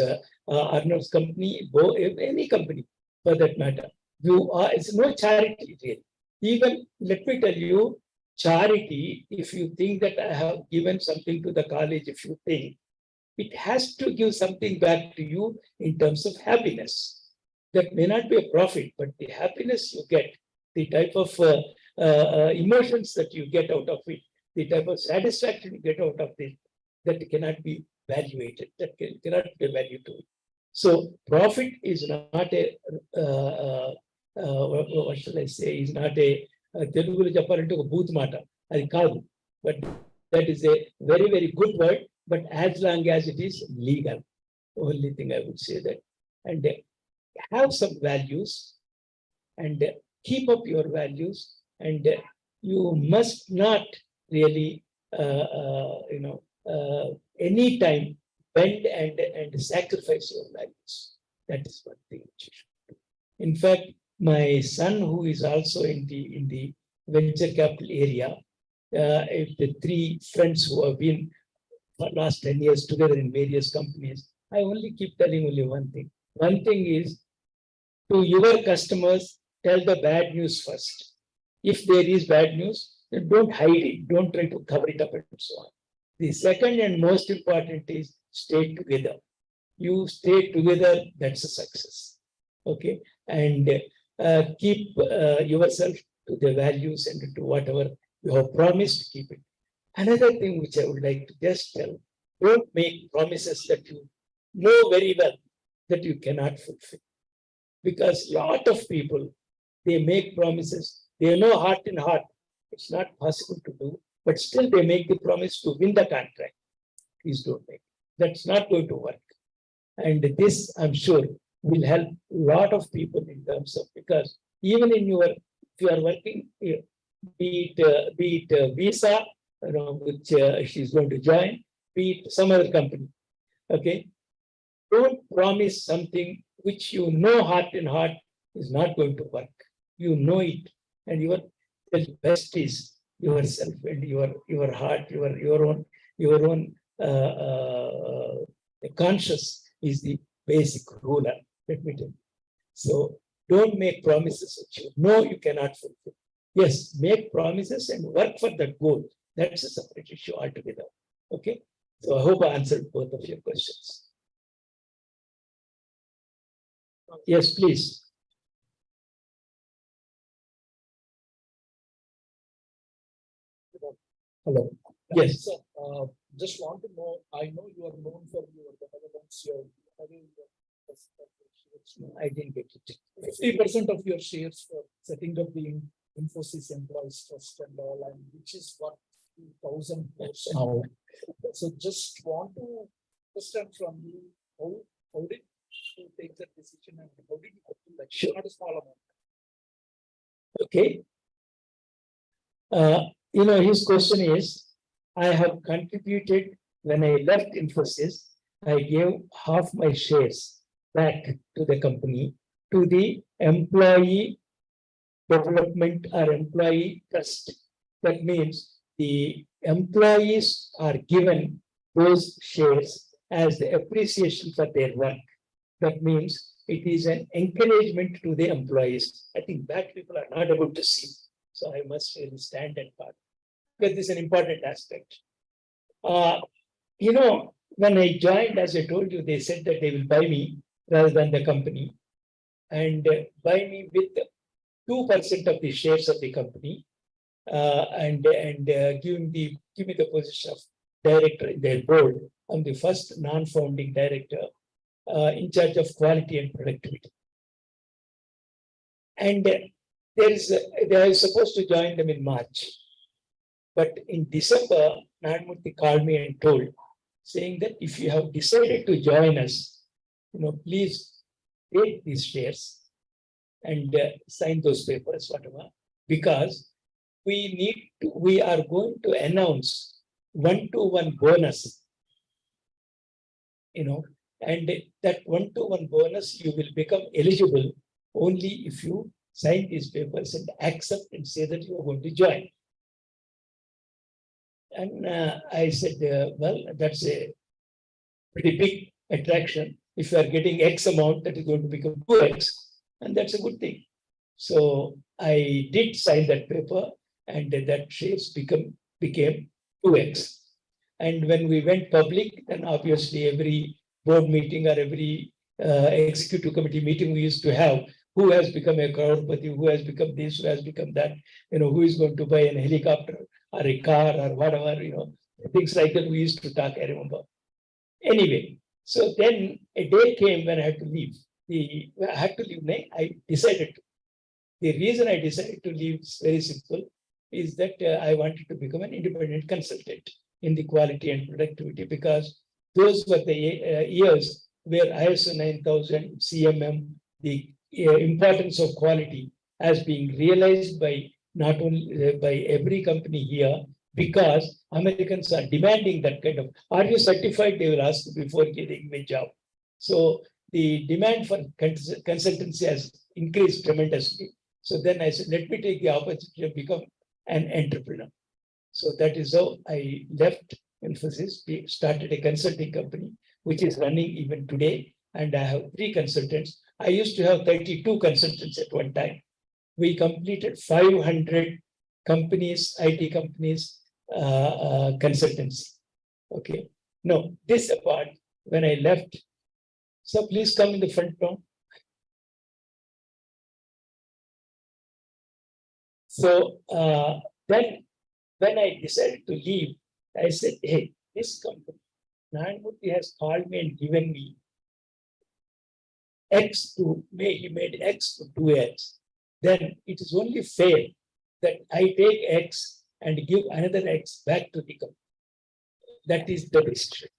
Arnav's company, any company for that matter. It's no charity really. Even let me tell you, charity, if you think that I have given something to the college, if you think, it has to give something back to you in terms of happiness. That may not be a profit, but the happiness you get, the type of emotions that you get out of it, the type of satisfaction you get out of this, that cannot be valuated, cannot be value to it. So profit is not a, what shall I say, is not a, Telugulo చెప్పాలంటే ఒక booth మాట, అది కాదు. But that is a very, very good word, but as long as it is legal, only thing I would say that. And have some values and keep up your values, and you must not really, anytime bend and sacrifice your values. That is one thing. In fact, my son, who is also in the venture capital area, if the three friends who have been for last 10 years together in various companies, I only keep telling only one thing. One thing is, to your customers, tell the bad news first. If there is bad news, then don't hide it. Don't try to cover it up and so on. The second and most important is stay together. You stay together, that's a success. Okay. And keep yourself to the values and to whatever you have promised, keep it. Another thing which I would like to just tell, don't make promises that you know very well that you cannot fulfill. Because a lot of people, they make promises, they know heart in heart, it's not possible to do, but still they make the promise to win the contract. Please don't make it. That's not going to work. And this, I'm sure, will help a lot of people in terms of, because even in your, if you are working, be it Visa, which she's going to join, be it some other company. Okay. Don't promise something which you know heart in heart is not going to work. You know it, and your best is yourself and your heart, your own conscious is the basic ruler. Let me tell you. So don't make promises which you know you cannot fulfill. Yes, make promises and work for that goal. That's a separate issue altogether. Okay. So I hope I answered both of your questions. Yes, please. Hello. Yes. Sir, just want to know, I know you are known for your benevolence, your having I didn't get it. 50% of your shares for setting up the Infosys Employees Trust and all, and which is what 2,000 crores. Oh. So just want to understand from you, how did you take that decision and how did you do that? Sure. Not a small amount. Okay. His question is, I have contributed when I left Infosys, I gave half my shares back to the company, to the employee development or employee trust. That means the employees are given those shares as the appreciation for their work. That means it is an encouragement to the employees. I think that people are not able to see. So I must really stand and part. Because this is an important aspect. When I joined, as I told you, they said that they will buy me rather than the company, and buy me with 2% of the shares of the company, and give me the position of director in their board. I'm the first non-founding director in charge of quality and productivity. And they are supposed to join them in March. But in December, Nanmurthy called me and told, saying that if you have decided to join us, please take these shares and sign those papers, whatever, because we are going to announce 1-to-1 bonus, and that 1-to-1 bonus, you will become eligible only if you sign these papers and accept and say that you are going to join. And I said, well, that's a pretty big attraction. If you are getting X amount, that is going to become 2X, and that's a good thing. So I did sign that paper, and that shares became 2X. And when we went public, then obviously every board meeting or every executive committee meeting we used to have, who has become a crorepati, who has become this, who has become that, who is going to buy an helicopter, or a car or whatever, things like that we used to talk, I remember. Anyway, so then a day came when I had to leave. I had to leave. I decided to. The reason I decided to leave is very simple, is that I wanted to become an independent consultant in the quality and productivity, because those were the years where ISO 9000, CMM, the importance of quality as being realized by not only by every company here, because Americans are demanding that kind of, are you certified? They will ask before getting a job. So the demand for consultancy has increased tremendously. So then I said, let me take the opportunity to become an entrepreneur. So that is how I left Infosys. We started a consulting company, which is running even today. And I have 3 consultants. I used to have 32 consultants at one time. We completed 500 companies, IT companies, consultancy. Okay. No, this apart, when I left, so please come in the front row. So then when I decided to leave, I said, hey, this company, Nanmurthy has called me and given me X to, he made X to 2X. Then it is only fair that I take X and give another X back to the company. That is the decision.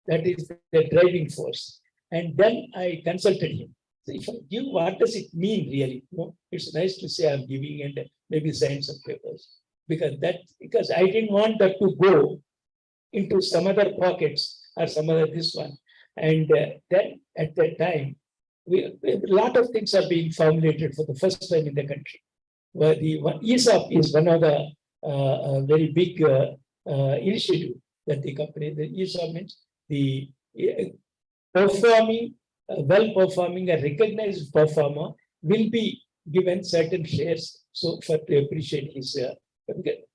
That is the driving force. And then I consulted him. So if I give, what does it mean really? It's nice to say I'm giving and maybe sign some papers. Because I didn't want that to go into some other pockets or some other this one. And then at that time, a lot of things are being formulated for the first time in the country. Where the ESOP is one of the very big initiative that the company, the ESOP means the performing, well-performing, a recognized performer will be given certain shares. So for to appreciate his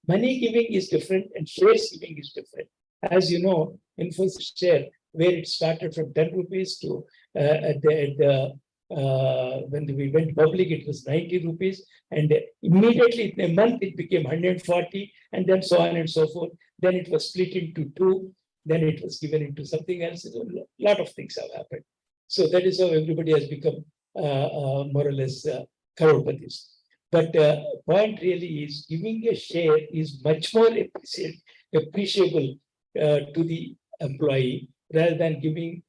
money giving is different and shares giving is different. As you know, Infosys share, where it started from 10 rupees to when we went public, it was 90 rupees. And immediately in a month, it became 140, and then so on and so forth. Then it was split into 2. Then it was given into something else. A lot of things have happened. So that is how everybody has become more or less crorepati's. But point really is giving a share is much more appreciable to the employee rather than giving,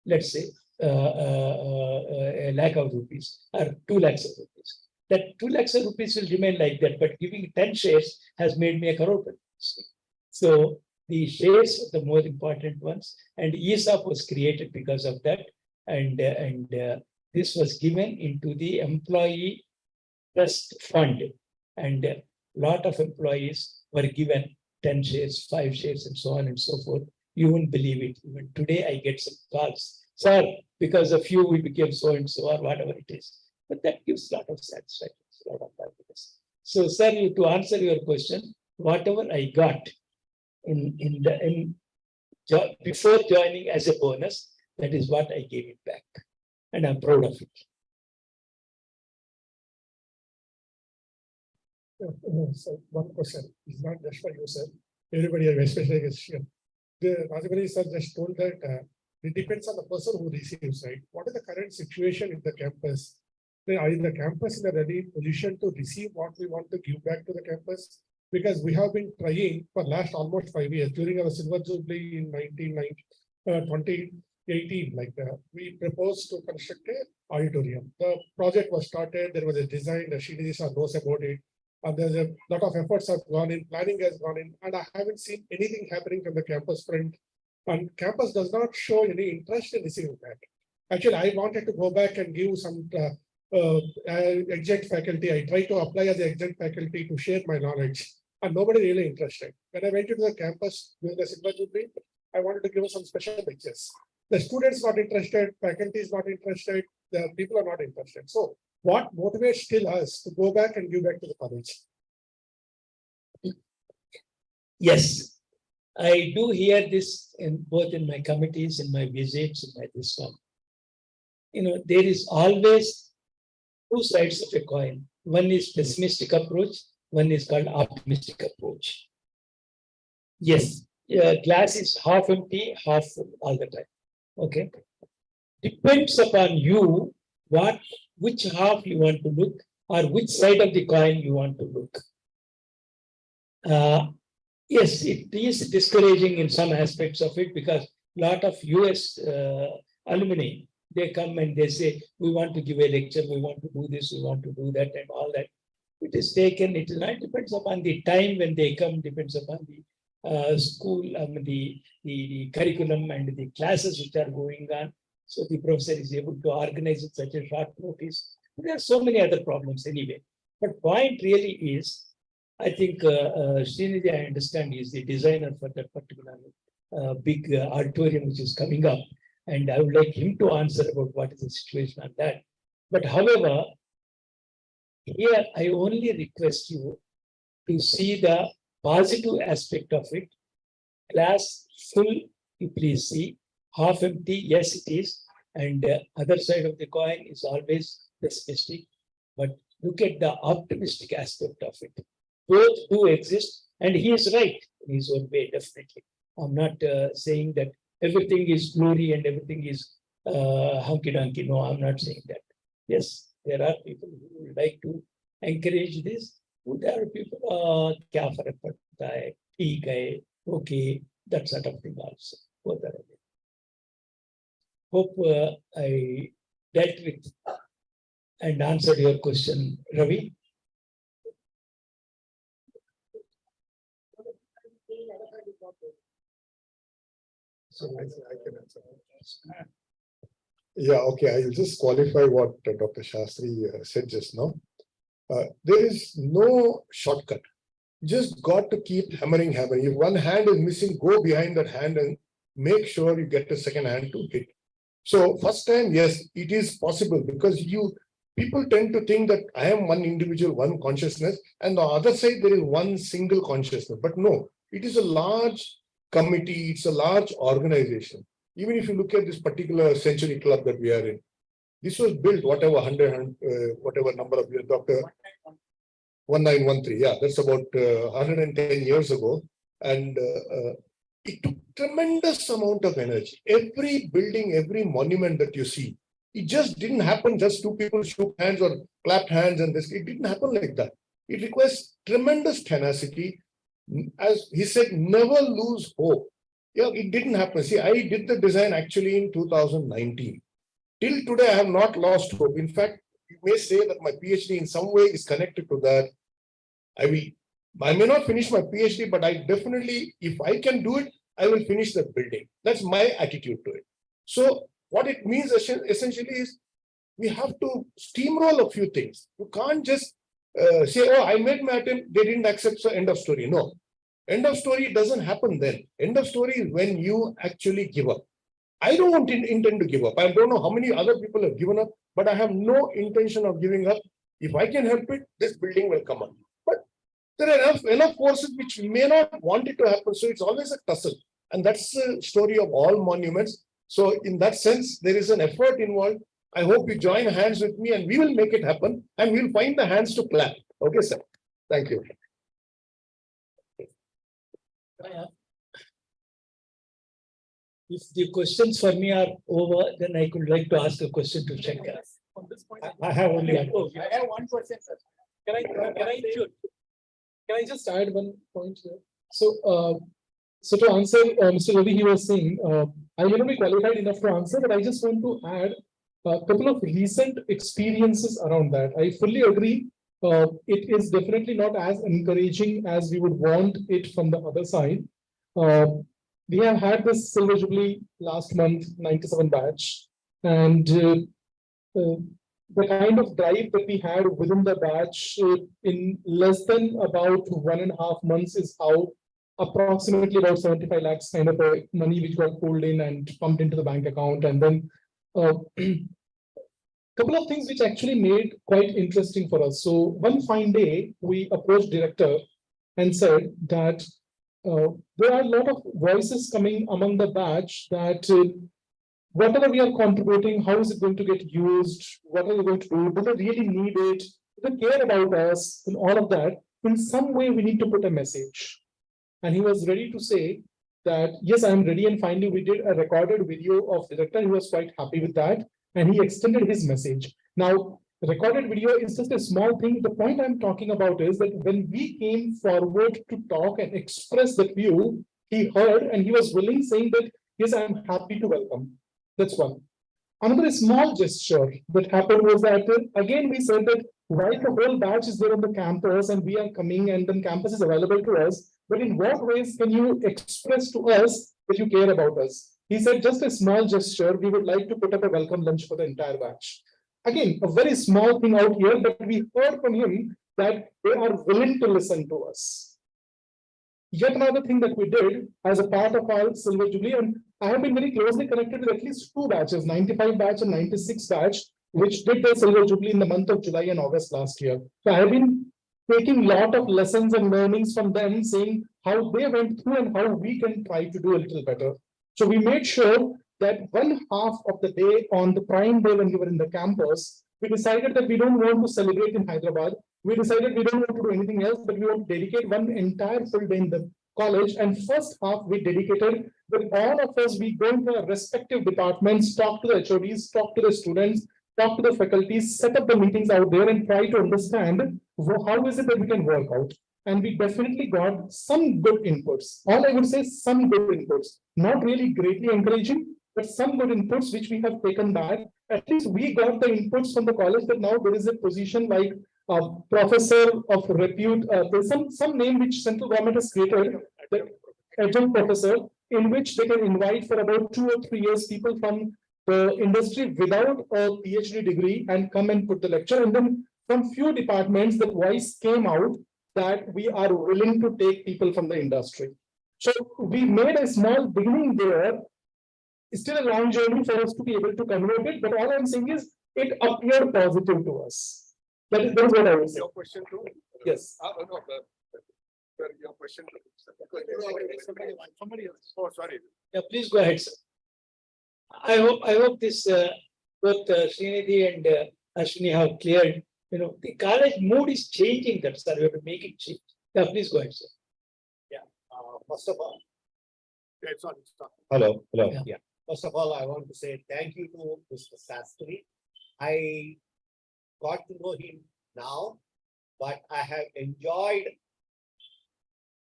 let's say, a lakh of rupees or 2 lakhs of rupees. That 2 lakhs of rupees will remain like that, but giving 10 shares has made me a crorepati. So the shares are the more important ones, and ESOP was created because of that. And this was given into the employee trust fund, and a lot of employees were given 10 shares, 5 shares, and so on and so forth. You won't believe it. Even today, I get some calls. Sir, because of you, we became so and so, or whatever it is. But that gives a lot of satisfaction, a lot of happiness. So, sir, to answer your question, whatever I got before joining as a bonus, that is what I gave it back. And I'm proud of it. So one question is not just for you, sir. Everybody, especially here. The Rajabari sir just told that it depends on the person who receives, right? What is the current situation in the campus? Are in the campus in a ready position to receive what we want to give back to the campus? Because we have been trying for last almost 5 years during our Silver Jubilee in 2018. We proposed to construct an auditorium. The project was started. There was a design. The Srinidhi knows about it. And there's a lot of efforts have gone in, planning has gone in, and I haven't seen anything happening from the campus front. And campus does not show any interest in receiving that. Actually, I wanted to go back and give some adjunct faculty. I tried to apply as an adjunct faculty to share my knowledge, and nobody really interested. When I went into the campus during the Silver Jubilee, I wanted to give some special lectures. The students not interested, faculty is not interested, the people are not interested. So what motivates still us to go back and give back to the college? Yes, I do hear this in both in my committees, in my visits, in my this one. There is always 2 sides of a coin. One is pessimistic approach, one is called optimistic approach. Yes, glass is half empty, half full all the time. Okay. Depends upon you which half you want to look or which side of the coin you want to look. Yes, it is discouraging in some aspects of it because a lot of US alumni, they come and they say, we want to give a lecture, we want to do this, we want to do that and all that. It is taken, it depends upon the time when they come, depends upon the school, the curriculum and the classes which are going on. So the professor is able to organize it such a short notice. There are so many other problems anyway. But point really is, I think Srinidhi, I understand, is the designer for that particular big auditorium which is coming up. And I would like him to answer about what is the situation on that. But however, here I only request you to see the positive aspect of it. Glass full, you please see. Half empty, yes, it is. And other side of the coin is always pessimistic. But look at the optimistic aspect of it. Both do exist, and he is right in his own way, definitely. I'm not saying that everything is glory and everything is hunky-dunky. No, I'm not saying that. Yes, there are people who would like to encourage this. There are people, kya farak padta hai, theek hai, okay, that sort of thing also. Both are there. Hope I dealt with and answered your question, Ravi. So I can answer. Yeah, okay. I'll just qualify what Dr. Sastry said just now. There is no shortcut. Just got to keep hammering. If one hand is missing, go behind that hand and make sure you get a second hand to hit. So first time, yes, it is possible because people tend to think that I am one individual, one consciousness, and the other side there is one single consciousness. But no, it is a large committee, it's a large organization. Even if you look at this particular Century Club that we are in, this was built whatever whatever number of years, Dr. 1913, yeah, that's about 110 years ago, and it took tremendous amount of energy. Every building, every monument that you see, it just didn't happen. Just two people shook hands or clapped hands, and this. It didn't happen like that. It requires tremendous tenacity. As he said, never lose hope. Yeah, it didn't happen. See, I did the design actually in 2019. Till today, I have not lost hope. In fact, you may say that my PhD in some way is connected to that. I may not finish my PhD, but I definitely, if I can do it, I will finish the building. That's my attitude to it. So what it means essentially is we have to steamroll a few things. You can't just say, oh, I made my attempt, they didn't accept, so end of story. No. End of story doesn't happen then. End of story is when you actually give up. I don't intend to give up. I don't know how many other people have given up, but I have no intention of giving up. If I can help it, this building will come up. But there are enough forces which may not want it to happen. So it's always a tussle. And that's the story of all monuments. So in that sense, there is an effort involved. I hope you join hands with me and we will make it happen. And we'll find the hands to clap. Okay, sir. Thank you. If the questions for me are over, then I could like to ask a question to Shankar. On this point, I have only one. I have one question, sir. Can I just add one point here? So, so to answer Mr. Ravi, he was saying, I may not be qualified enough to answer, but I just want to add a couple of recent experiences around that. I fully agree. It is definitely not as encouraging as we would want it from the other side. We have had this Silver Jubilee last month, 97 batch, and the kind of drive that we had within the batch in less than about 1.5 months is how approximately about 75 lakhs kind of money which got pulled in and pumped into the bank account. And then couple of things which actually made quite interesting for us. So one fine day, we approached director and said that there are a lot of voices coming among the batch that whatever we are contributing, how is it going to get used? What are we going to do? Do they really need it? Do they care about us? And all of that. In some way, we need to put a message. and he was ready to say that, yes, I'm ready. And finally, we did a recorded video of director. He was quite happy with that, and he extended his message. Now, recorded video is just a small thing. The point I'm talking about is that when we came forward to talk and express that view, he heard and he was willing, saying that, yes, I'm happy to welcome. That's one. Another small gesture that happened was that, again, we said that while the whole batch is there on the campus and we are coming and then campus is available to us, but in what ways can you express to us that you care about us? He said, just a small gesture, we would like to put up a welcome lunch for the entire batch. Again, a very small thing out here, but we heard from him that they are willing to listen to us. Yet another thing that we did as a part of our Silver Jubilee, and I have been very closely connected with at least two batches, 95 batch and 96 batch, which did the Silver Jubilee in the month of July and August last year. So I have been taking a lot of lessons and learnings from them, saying how they went through and how we can try to do a little better. So we made sure that one half of the day on the prime day when we were in the campus, we decided that we don't want to celebrate in Hyderabad. We decided we don't want to do anything else, but we want to dedicate one entire full day in the college. And first half we dedicated with all of us, we go into our respective departments, talk to the HODs, talk to the students, talk to the faculties, set up the meetings out there and try to understand how is it that we can work out. And we definitely got some good inputs. All I would say, some good inputs, not really greatly encouraging, but some good inputs which we have taken back. At least we got the inputs from the college that now there is a position like professor of repute, there's some name which central government has created, the adjunct professor, in which they can invite for about 2 or 3 years people from the industry without a PhD degree and come and put the lecture. And then from few departments, the voice came out that we are willing to take people from the industry. So we made a small beginning there. It's still a long journey for us to be able to convert it, but all I'm saying is it appeared positive to us. That is what I was saying. Your question too? Yes. Your question. Somebody else. Oh, sorry. Yeah, please go ahead, sir. I hope this both Srinidhi and Ashwini have cleared. You know, the college mood is changing. That sir, we have to make it change. Yeah, please go ahead, sir. Yeah. First of all, Yeah, it's on. hello. Yeah. Yeah. First of all, I want to say thank you to Mr. Sastry. I got to know him now, but I have enjoyed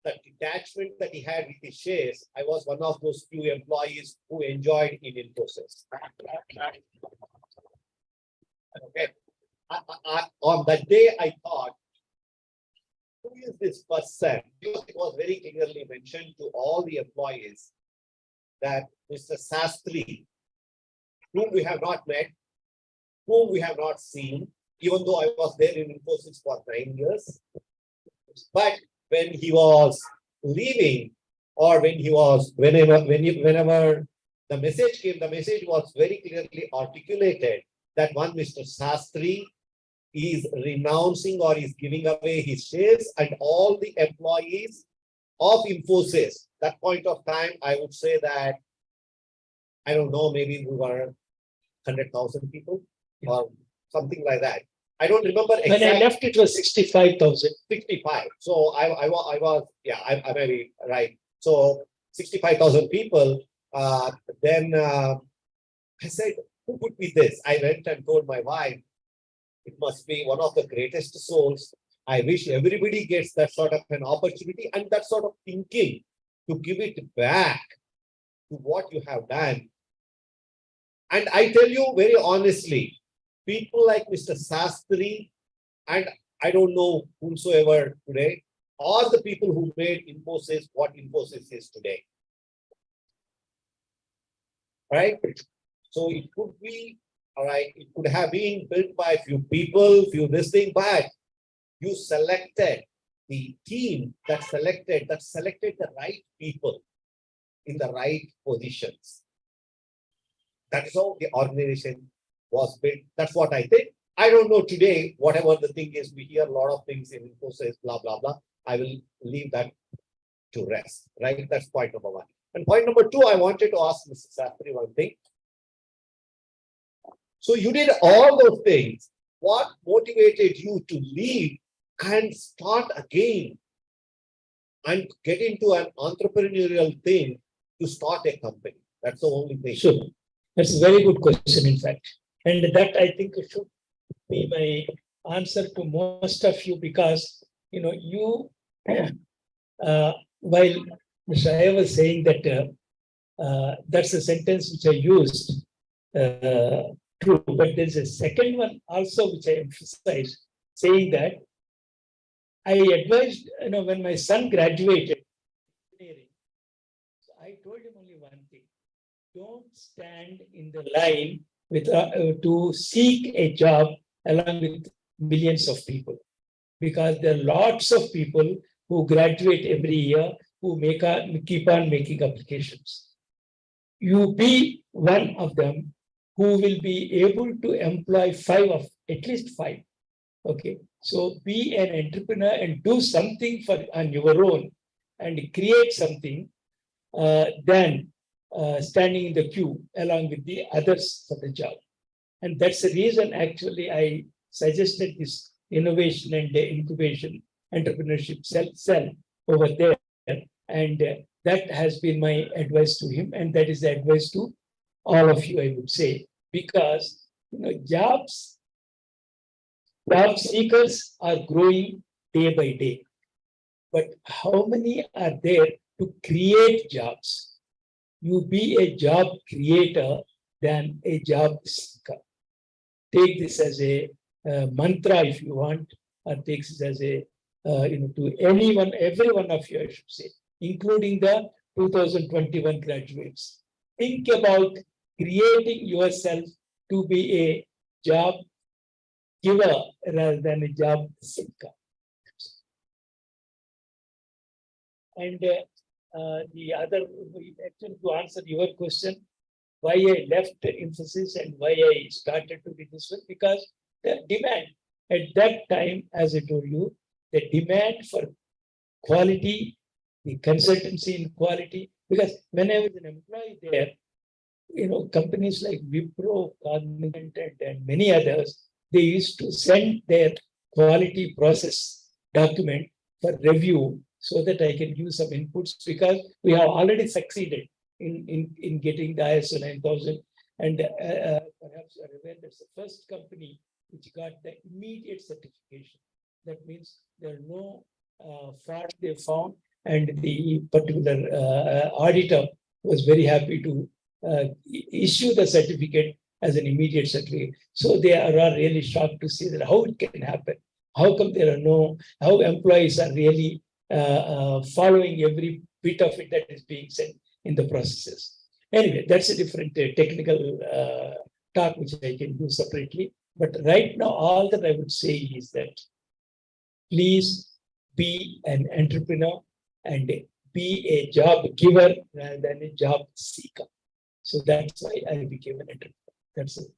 the detachment that he had with his shares. I was one of those few employees who enjoyed in Infosys. Okay. On that day, I thought, who is this person? Because it was very clearly mentioned to all the employees that Mr. Sastry, whom we have not met, whom we have not seen, even though I was there in Infosys for 9 years. But when he was leaving, or when he was, whenever the message came, the message was very clearly articulated that one Mr. Sastry is renouncing or is giving away his shares, and all the employees of Infosys, that point of time, I would say that, I don't know, maybe we were 100,000 people or something like that. I don't remember exactly. When I left, it was 65,000. 65. So I was, yeah, I may be right. So 65,000 people. Then I said, who could be this? I went and told my wife, it must be one of the greatest souls. I wish everybody gets that sort of an opportunity and that sort of thinking to give it back to what you have done. And I tell you very honestly, people like Mr. Sastry, and I don't know whomsoever today, are the people who made Infosys what Infosys is today. Right? So it could be, all right, it could have been built by a few people, few this thing, but you selected the team that selected the right people in the right positions. That is how the organization was built. That's what I think. I don't know today, whatever the thing is, we hear a lot of things in Infosys, blah, blah, blah. I will leave that to rest, right? That's point number one. And point number two, I wanted to ask Mr. Sastry one thing. So you did all those things. What motivated you to leave and start again and get into an entrepreneurial thing to start a company? That's the only thing. Sure. That's a very good question, in fact. And that I think should be my answer to most of you, because you while Mr. Iyer was saying that that's a sentence which I used, true, but there's a second one also which I emphasized, saying that I advised, when my son graduated engineering, so I told him only one thing: don't stand in the line with to seek a job along with millions of people, because there are lots of people who graduate every year who keep on making applications. You be one of them who will be able to employ at least five. Okay, so be an entrepreneur and do something on your own and create something than standing in the queue along with the others for the job. And that's the reason actually I suggested this innovation and incubation entrepreneurship cell over there. And that has been my advice to him. And that is the advice to all of you, I would say, because job seekers are growing day by day. But how many are there to create jobs? You be a job creator than a job seeker. Take this as a mantra if you want, or take this as a, to anyone, every one of you, I should say, including the 2021 graduates. Think about creating yourself to be a job giver rather than a job seeker. And the other, actually, to answer your question, why I left Infosys and why I started to be this one, because the demand at that time, as I told you, the demand for quality, the consultancy in quality, because when I was an employee there, companies like Wipro, Candid, and many others, they used to send their quality process document for review so that I can give some inputs, because we have already succeeded in getting the ISO 9000. And perhaps you are aware that's the first company which got the immediate certification. That means there are no fault they found, and the particular auditor was very happy to issue the certificate as an immediate certificate. So they are really shocked to see that how it can happen. How come there are how employees are really following every bit of it that is being said in the processes. Anyway, that's a different technical talk which I can do separately. But right now, all that I would say is that please be an entrepreneur and be a job giver rather than a job seeker. So that's why I became an entrepreneur. That's it.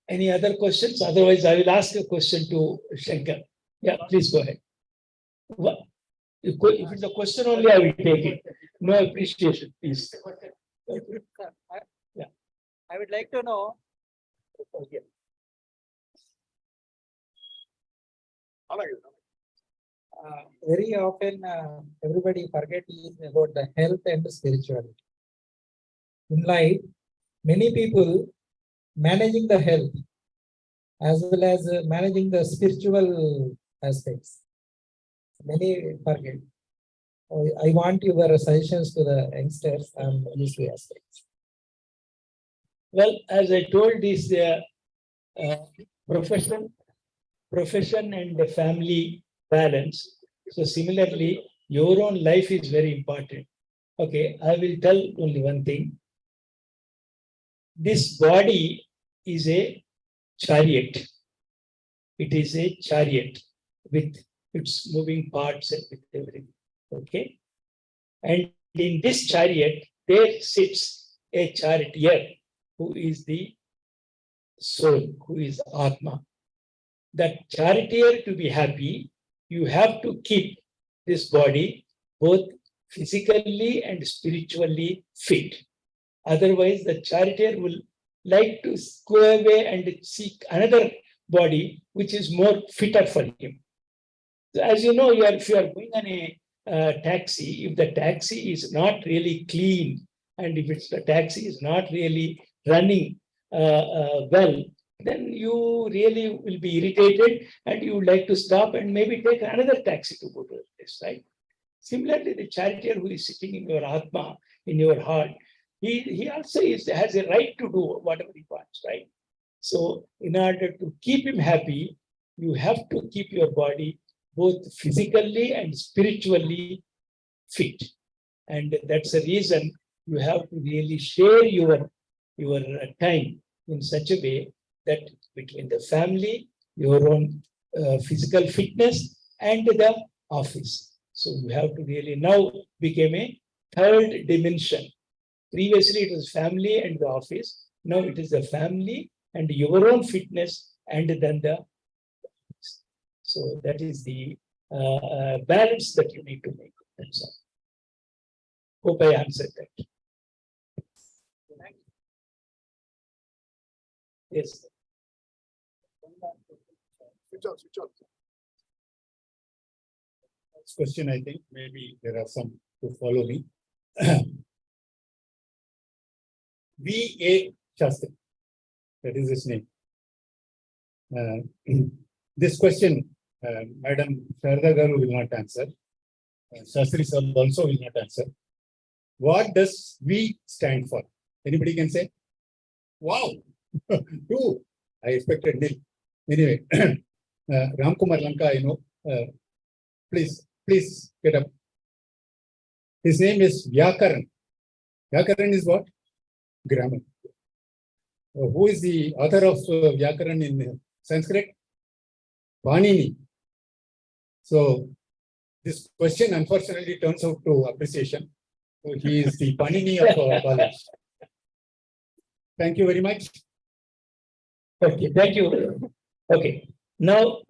Any other questions? Otherwise, I will ask a question to Shankar. Yeah, please go ahead. What? If it's a question only, I will take it. No appreciation, please. Yeah. I would like to know. Okay. Very often, everybody forget about the health and spirituality. In life, many people managing the health as well as managing the spiritual aspects. Many forget. I want your suggestions to the youngsters on these two aspects. Well, as I told, this profession and the family balance. So similarly, your own life is very important. Okay, I will tell only one thing. This body is a chariot. It is a chariot with its moving parts and with everything. Okay. And in this chariot, there sits a charioteer who is the soul, who is Atma. That charioteer, to be happy, you have to keep this body both physically and spiritually fit. Otherwise, the charioteer will like to go away and seek another body which is more fitter for him. So as you know, if you are going on a taxi, if the taxi is not really clean, and if the taxi is not really running well, then you really will be irritated and you would like to stop and maybe take another taxi to go to a place, right? Similarly, the charioteer who is sitting in your Atma, in your heart, he also has a right to do whatever he wants, right? So in order to keep him happy, you have to keep your body both physically and spiritually fit. And that's the reason you have to really share your time in such a way that between the family, your own physical fitness, and the office. So you have to really now become a third dimension. Previously, it was family and the office. Now it is the family and your own fitness, and then the office. So that is the balance that you need to make. That's all. Hope I answered that. Yes. Switch on. Next question, I think maybe there are some to follow me. V.A. Sastry, that is his name. This question, Madam Sharda Garu will not answer. Sastry sir also will not answer. What does V stand for? Anybody can say? Wow, two. I expected nil. Anyway, Ramkumar Lanka, please get up. His name is Vyakaran. Vyakaran is what? Grammar. Who is the author of Vyakaran in Sanskrit? Panini. So this question unfortunately turns out to appreciation. So he is the Panini of college. Thank you very much. Okay, thank you. Okay, now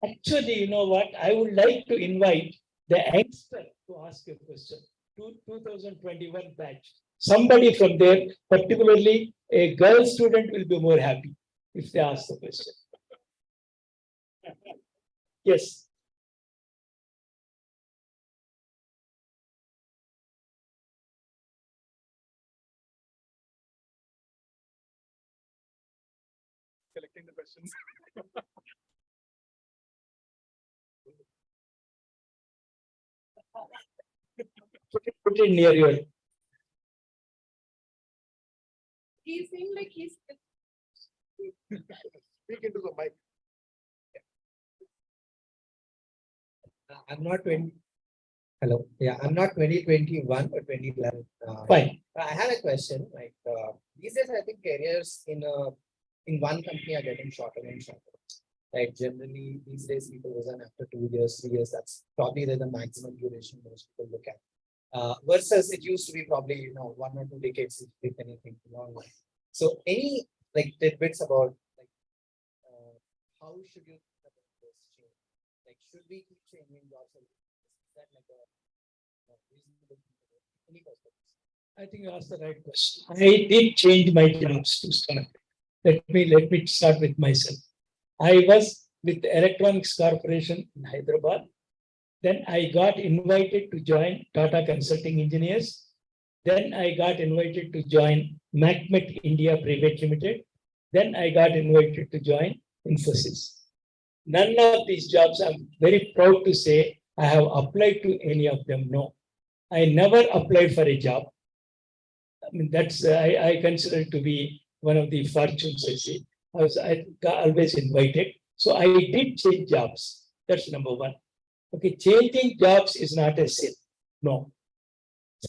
actually, you know what? I would like to invite the youngster to ask a question. 2021 batch. Somebody from there, particularly a girl student, will be more happy if they ask the question. Yes. Collecting the questions. Put it near your. He seemed like he's. Speak into the mic. I'm not 20. Hello. Yeah, I'm not 2021 or 2011. Fine. I had a question. Like these days, I think careers in one company are getting shorter and shorter. Like generally, these days people resign after 2 years, 3 years. That's probably the maximum duration most people look at. Versus it used to be probably 1 or 2 decades, if anything, long. So any like tidbits about like how should you think about this change? Like should we keep changing jobs? Is that like a reasonable thing to do? Any perspectives? I think you asked the right question. I did change my jobs to start. Let me start with myself. I was with the Electronics Corporation in Hyderabad. Then I got invited to join Tata Consulting Engineers. Then I got invited to join MacMet India Private Limited. Then I got invited to join Infosys. None of these jobs, I'm very proud to say, I have applied to any of them. No, I never applied for a job. I mean, that's I consider it to be one of the fortunes. I got always invited. So I did change jobs. That's number one. Okay, changing jobs is not a sin. No.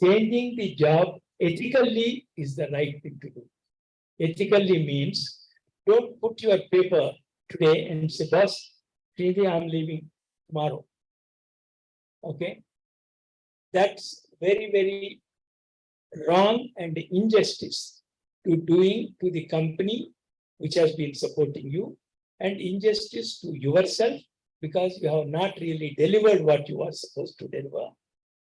Changing the job ethically is the right thing to do. Ethically means don't put your paper today and say, boss, today I'm leaving tomorrow. Okay. That's very, very wrong and injustice to doing to the company which has been supporting you, and injustice to yourself because you have not really delivered what you are supposed to deliver,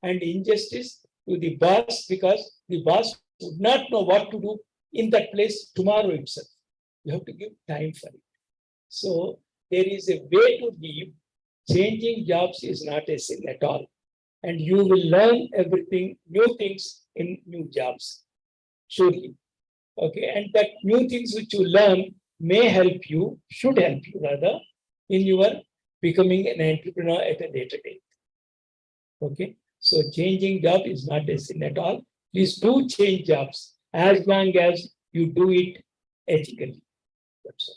and injustice to the boss because the boss would not know what to do in that place tomorrow itself. You have to give time for it. So there is a way to live changing jobs is not a sin at all. And you will learn everything, new things in new jobs, surely. Okay, and that new things which you learn may help you, should help you rather, in your becoming an entrepreneur at a later date. Okay, so changing job is not a sin at all. Please do change jobs as long as you do it ethically. That's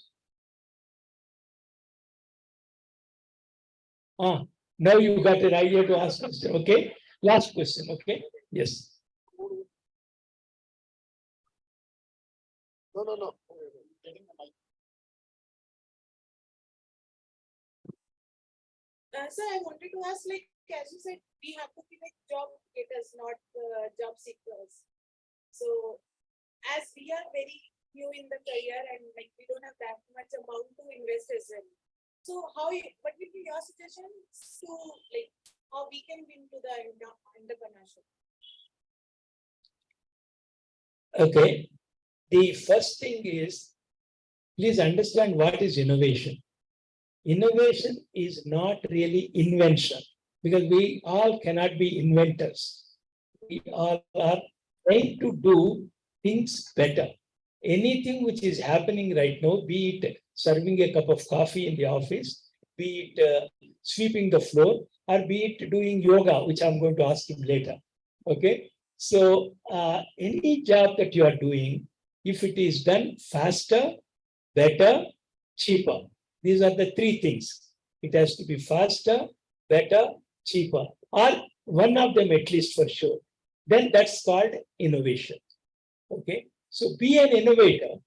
all. Now you got an idea to ask question. Okay, last question. Okay, yes. No. Sir, I wanted to ask, like, as you said, we have to be like job getters, not job seekers. So, as we are very new in the career and like we don't have that much amount to invest as well. So, what will be your suggestions to like how we can win to the entrepreneurship? Okay, the first thing is, please understand what is innovation. Innovation is not really invention, because we all cannot be inventors. We all are trying to do things better. Anything which is happening right now, be it serving a cup of coffee in the office, be it sweeping the floor, or be it doing yoga, which I'm going to ask him later. Okay, so any job that you are doing, if it is done faster, better, cheaper, these are the three things. It has to be faster, better, cheaper, or one of them at least for sure. Then that's called innovation. Okay, so be an innovator.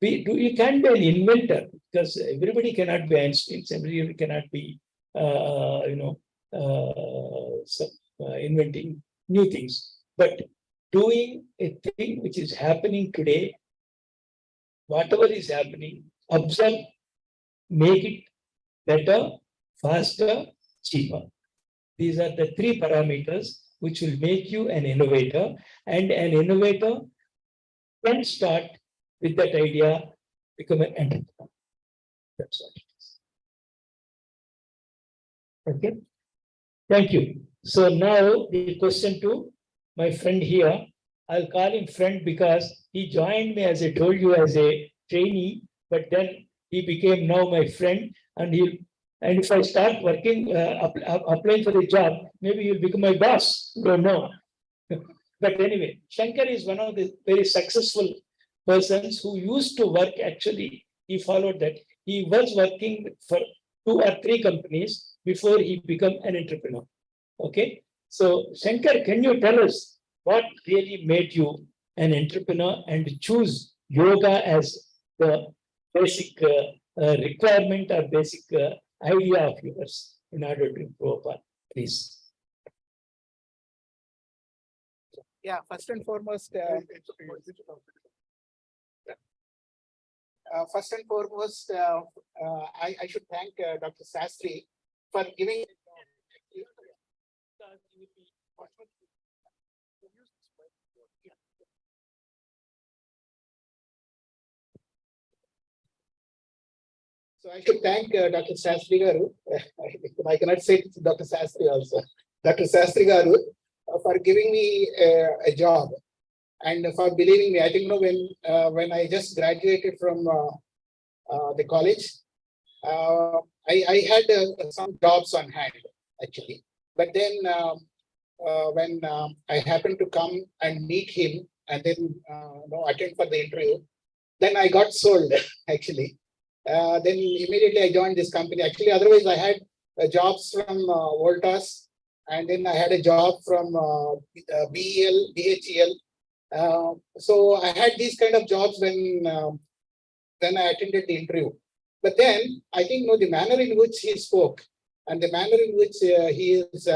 You can't be an inventor, because everybody cannot be Einstein. Everybody cannot be, inventing new things. But doing a thing which is happening today, whatever is happening, observe, make it better, faster, cheaper. These are the three parameters which will make you an innovator, and an innovator can start with that idea, become an entrepreneur. That's what it is. Okay. Thank you. So now the question to my friend here. I'll call him friend because he joined me, as I told you, as a trainee, but then he became now my friend, and if I start working, applying for the job, maybe he'll become my boss. Don't know. But anyway, Shankar is one of the very successful persons who used to work. Actually, he followed that. He was working for 2 or 3 companies before he became an entrepreneur. Okay. So Shankar, can you tell us what really made you an entrepreneur and choose yoga as the basic requirement or basic idea of yours in order to improve upon, please? Yeah, first and foremost, I should thank Dr. Sastry for giving. So I should thank Dr. Sastry Garu. I cannot say it's Dr. Sastry also. Dr. Sastry Garu for giving me a job and for believing me. I think when I just graduated from the college, I had some jobs on hand actually. But then when I happened to come and meet him and then attend for the interview, then I got sold actually. Then immediately I joined this company. Actually, otherwise I had jobs from Voltas, and then I had a job from BEL, BHEL. So I had these kind of jobs when I attended the interview. But then I think the manner in which he spoke and the manner in which he is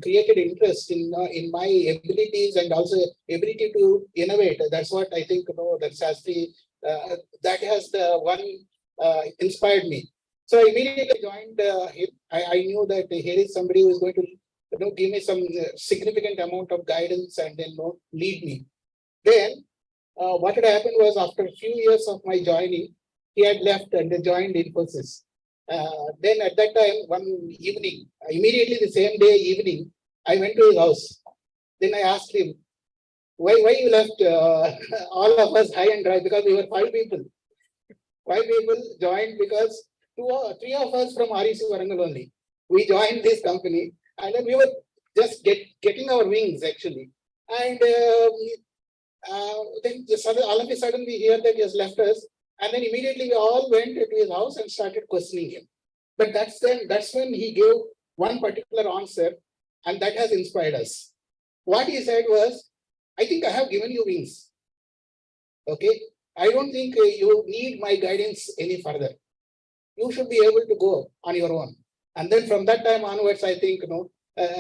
created interest in my abilities and also ability to innovate. That's what I think that Sastry that has the one inspired me. So I immediately joined him. I knew that here is somebody who is going to give me some significant amount of guidance and then lead me. Then what had happened was, after a few years of my joining, he had left and joined Infosys. Then at that time, one evening, immediately the same day evening, I went to his house. Then I asked him, why you left all of us high and dry? Because we were 5 people. 5 people joined because three of us from REC Warangal only. We joined this company and then we were just getting our wings actually. And then all of a sudden we hear that he has left us. And then immediately we all went to his house and started questioning him. But that's when he gave one particular answer, and that has inspired us. What he said was, I think I have given you wings. Okay. I don't think you need my guidance any further. You should be able to go on your own. And then from that time onwards, I think,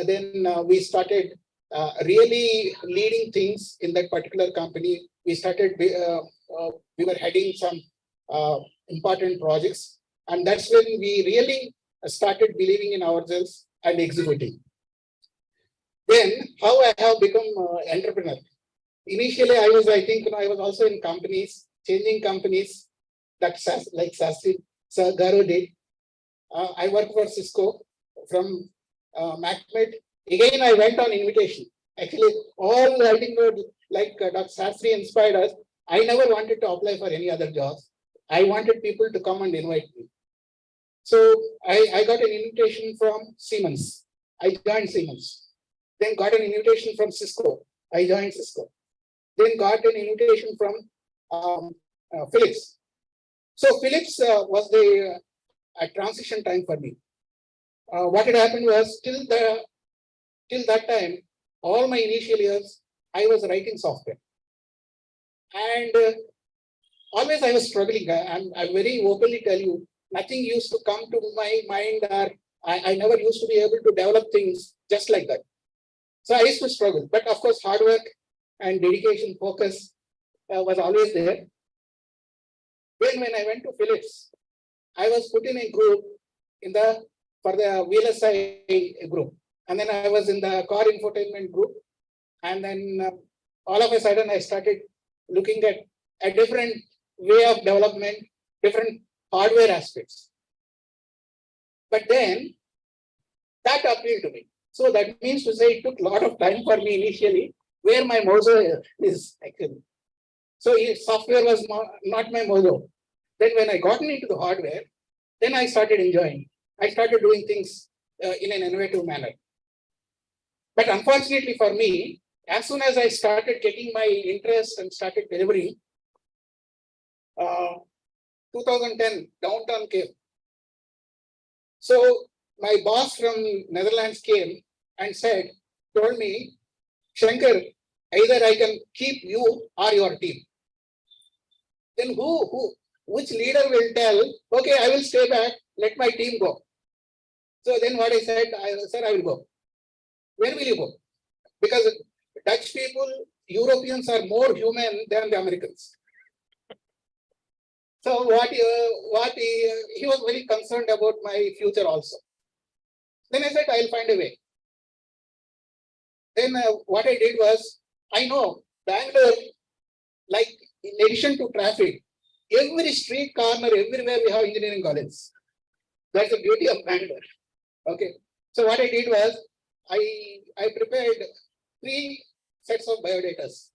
then we started really leading things in that particular company. We started, we were heading some important projects. And that's when we really started believing in ourselves and executing. Then how I have become an entrepreneur. Initially, I was also in companies, changing companies that like Sastry Garu did. I worked for Cisco from MacMed. Again, I went on invitation. Actually, all I think like Dr. Sastry inspired us. I never wanted to apply for any other jobs. I wanted people to come and invite me. So I got an invitation from Siemens. I joined Siemens. Then got an invitation from Cisco. I joined Cisco. Then got an invitation from Philips. So Philips was a transition time for me. What had happened was till that time, all my initial years, I was writing software. And always I was struggling. I very openly tell you, nothing used to come to my mind, or I never used to be able to develop things just like that. So I used to struggle. But of course, hard work and dedication, focus was always there. Then when I went to Philips, I was put in a group for the VLSI group. And then I was in the car infotainment group. And then all of a sudden I started looking at a different way of development, different hardware aspects. But then that appealed to me. So that means to say it took a lot of time for me initially, where my mojo is actually. So software was not my mojo. Then when I got into the hardware, then I started enjoying. I started doing things in an innovative manner. But unfortunately for me, as soon as I started getting my interest and started delivering, 2010, downturn came. So my boss from Netherlands came and told me, Shankar, either I can keep you or your team. Then which leader will tell, okay, I will stay back, let my team go. So then what I said, I will go. Where will you go? Because Dutch people, Europeans are more human than the Americans. So he was very concerned about my future also. Then I said, I'll find a way. Then what I did was, I know Bangalore, like in addition to traffic, every street corner, everywhere we have engineering colleges. That's the beauty of Bangalore. Okay. So what I did was, I prepared 3 sets of biodatas.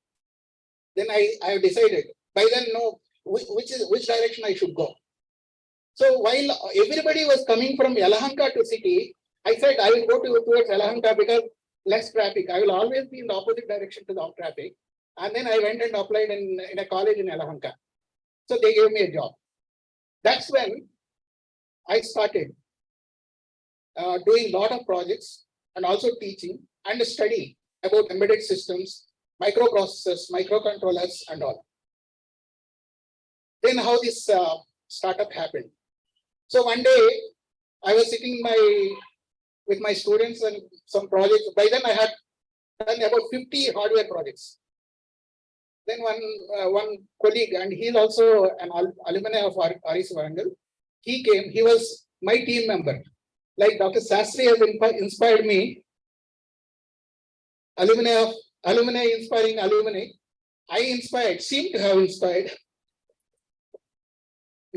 Then I decided, by then know which direction I should go. So while everybody was coming from Yelahanka to city, I said I will go towards Yelahanka because less traffic. I will always be in the opposite direction to the traffic. And then I went and applied in a college in Yelahanka. So they gave me a job. That's when I started doing a lot of projects and also teaching and study about embedded systems, microprocessors, microcontrollers, and all. Then how this startup happened. So one day I was sitting with my students and some projects. By then I had done about 50 hardware projects. Then one colleague, and he's also an alumni of REC Warangal, he came, he was my team member. Like Dr. Sastry has inspired me, alumni inspiring alumni, I seem to have inspired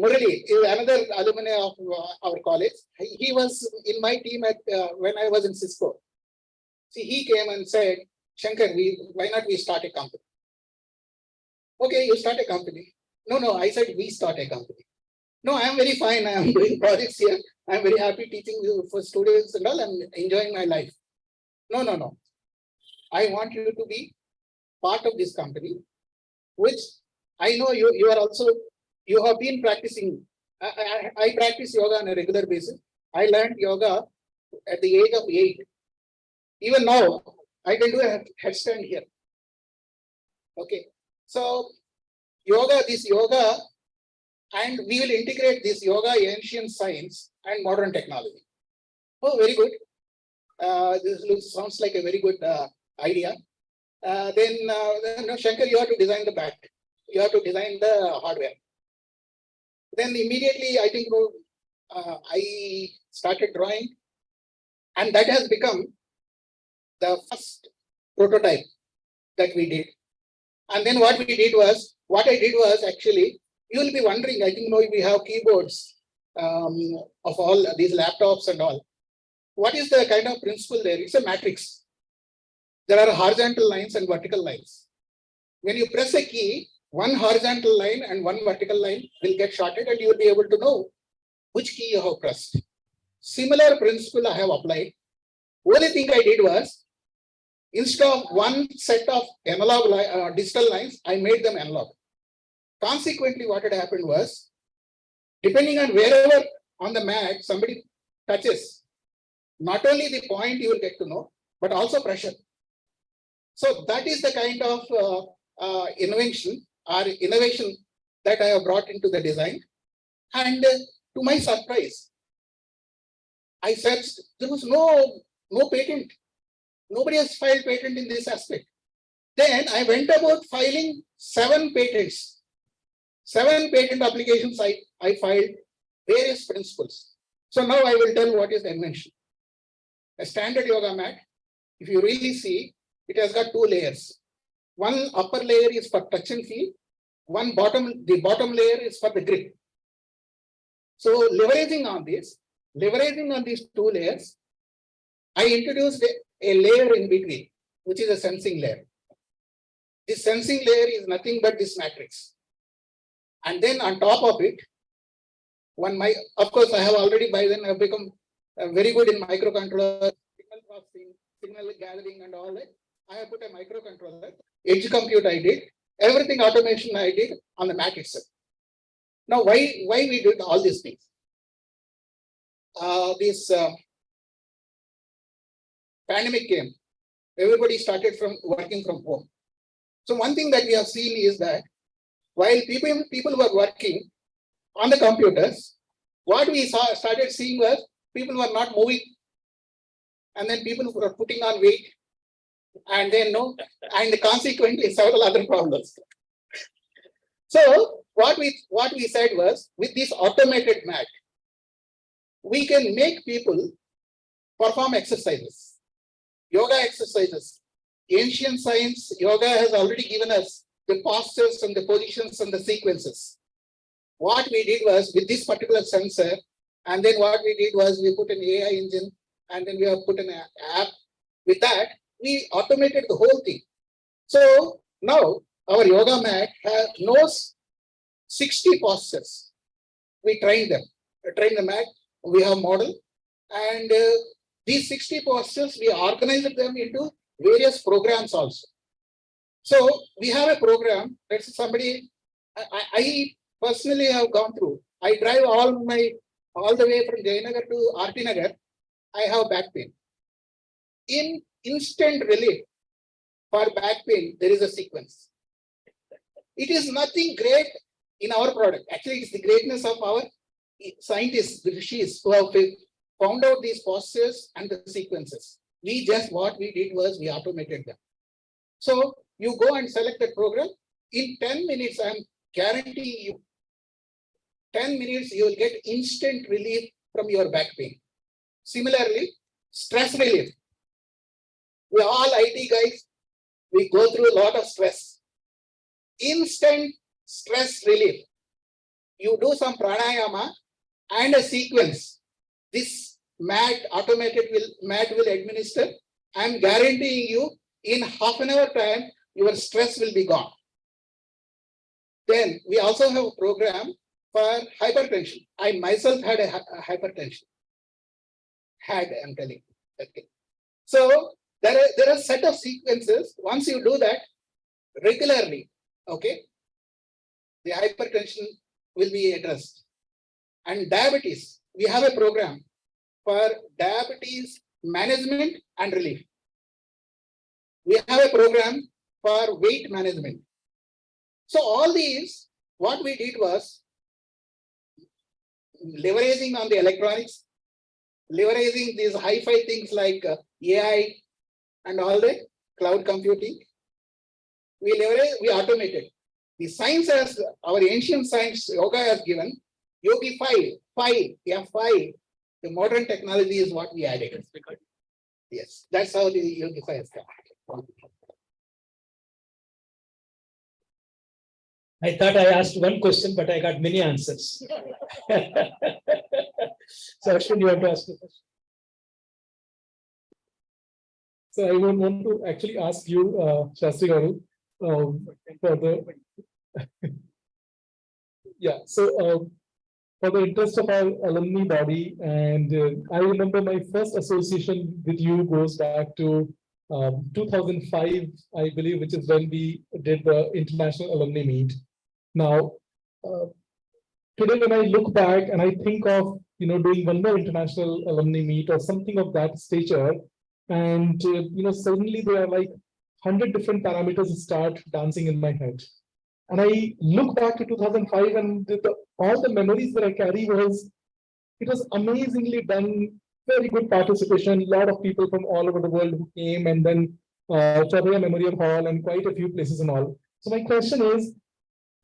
Murali is another alumni of our college. He was in my team at when I was in Cisco. See, he came and said, Shankar, why not we start a company? Okay, you start a company. No, I said we start a company. No, I am very fine. I am doing projects here. I am very happy teaching you for students and all. I am enjoying my life. No. I want you to be part of this company, which I know you are also, you have been practicing. I practice yoga on a regular basis. I learned yoga at the age of 8. Even now, I can do a headstand here. Okay. So this yoga, and we will integrate this yoga, ancient science and modern technology. Oh, very good. This sounds like a very good idea. Then Shankar, you have to design the back. You have to design the hardware. Then immediately, I think I started drawing, and that has become the first prototype that we did. And then what I did was actually, you will be wondering, I think we have keyboards of all these laptops and all. What is the kind of principle there? It's a matrix. There are horizontal lines and vertical lines. When you press a key, one horizontal line and one vertical line will get shorted, and you will be able to know which key you have pressed. Similar principle I have applied. Only thing I did was, instead of one set of analog digital lines, I made them analog. Consequently, what had happened was, depending on wherever on the mat somebody touches, not only the point you will get to know, but also pressure. So that is the kind of innovation or innovation that I have brought into the design. And to my surprise, I searched, there was no patent. Nobody has filed patent in this aspect. Then I went about filing 7 patents. 7 patent applications I filed, various principles. So now I will tell what is the invention. A standard yoga mat, if you really see, it has got 2 layers. One upper layer is for touch and feel. The bottom layer is for the grip. So leveraging on these 2 layers, I introduced a layer in between, which is a sensing layer. This sensing layer is nothing but this matrix. And then on top of it, of course, I have already by then I've become very good in microcontroller, signal processing, signal gathering and all that. I have put a microcontroller, edge compute I did, everything automation I did on the mat itself. Now, why we did all these things? This pandemic came, everybody started working from home. So one thing that we have seen is that while people were working on the computers, what we started seeing was people were not moving, and then people were putting on weight, and then and consequently several other problems. So what we said was, with this automated mat, we can make people perform exercises, yoga exercises. Ancient science, yoga has already given us the postures and the positions and the sequences. What we did was, with this particular sensor, and then what we did was we put an AI engine, and then we have put an app. With that, we automated the whole thing. So now our yoga mat knows 60 postures. We train them. We train the mat. We have model, and these 60 postures we organized them into various programs also. So we have a program. Let's somebody. I personally have gone through. I drive all the way from Jayanagar to RT Nagar. I have back pain. In instant relief for back pain, there is a sequence. It is nothing great in our product. Actually, it's the greatness of our scientists, the rishis, who have found out these postures and the sequences. What we did was we automated them. So you go and select the program. In 10 minutes, I'm guaranteeing you, 10 minutes, you will get instant relief from your back pain. Similarly, stress relief. We all IT guys, we go through a lot of stress. Instant stress relief. you do some pranayama and a sequence. This mat will administer. I'm guaranteeing you in half an hour time, your stress will be gone. Then we also have a program for hypertension. I myself had a hypertension. I'm telling you. Okay. So there are a set of sequences. Once you do that regularly, okay, the hypertension will be addressed. And diabetes, we have a program for diabetes management and relief. We have a program for weight management. So all these, what we did was leveraging on the electronics, leveraging these hi-fi things like AI and all that, cloud computing. We automated. The science as our ancient science yoga has given, Yogi 5, the modern technology is what we added. Yes, that's how the Yogi 5 has come. I thought I asked one question, but I got many answers. So, Ashwin, you want to ask a question? So I would want to actually ask you, Sastry Garu, for the for the interest of our alumni body, and I remember my first association with you goes back to 2005, I believe, which is when we did the international alumni meet. Now, today when I look back and I think of doing one more international alumni meet or something of that stature, and suddenly there are like 100 different parameters start dancing in my head. And I look back to 2005 and all the memories that I carry it was amazingly done, very good participation, a lot of people from all over the world who came, and then Chaudhary Memorial Hall and quite a few places and all. So my question is,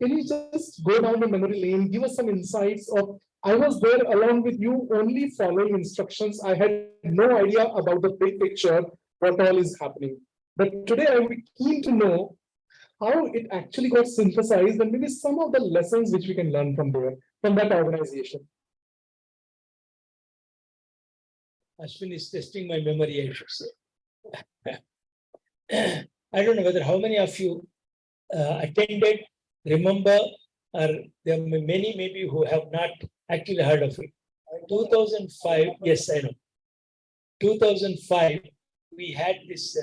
can you just go down the memory lane, give us some insights of, I was there along with you only following instructions. I had no idea about the big picture, what all is happening. But today I would be keen to know how it actually got synthesized and maybe some of the lessons which we can learn from there, from that organization. Ashwin is testing my memory, I should say. I don't know whether how many of you attended, remember, or there are many maybe who have not actually heard of it. 2005, yes, I know. 2005, we had this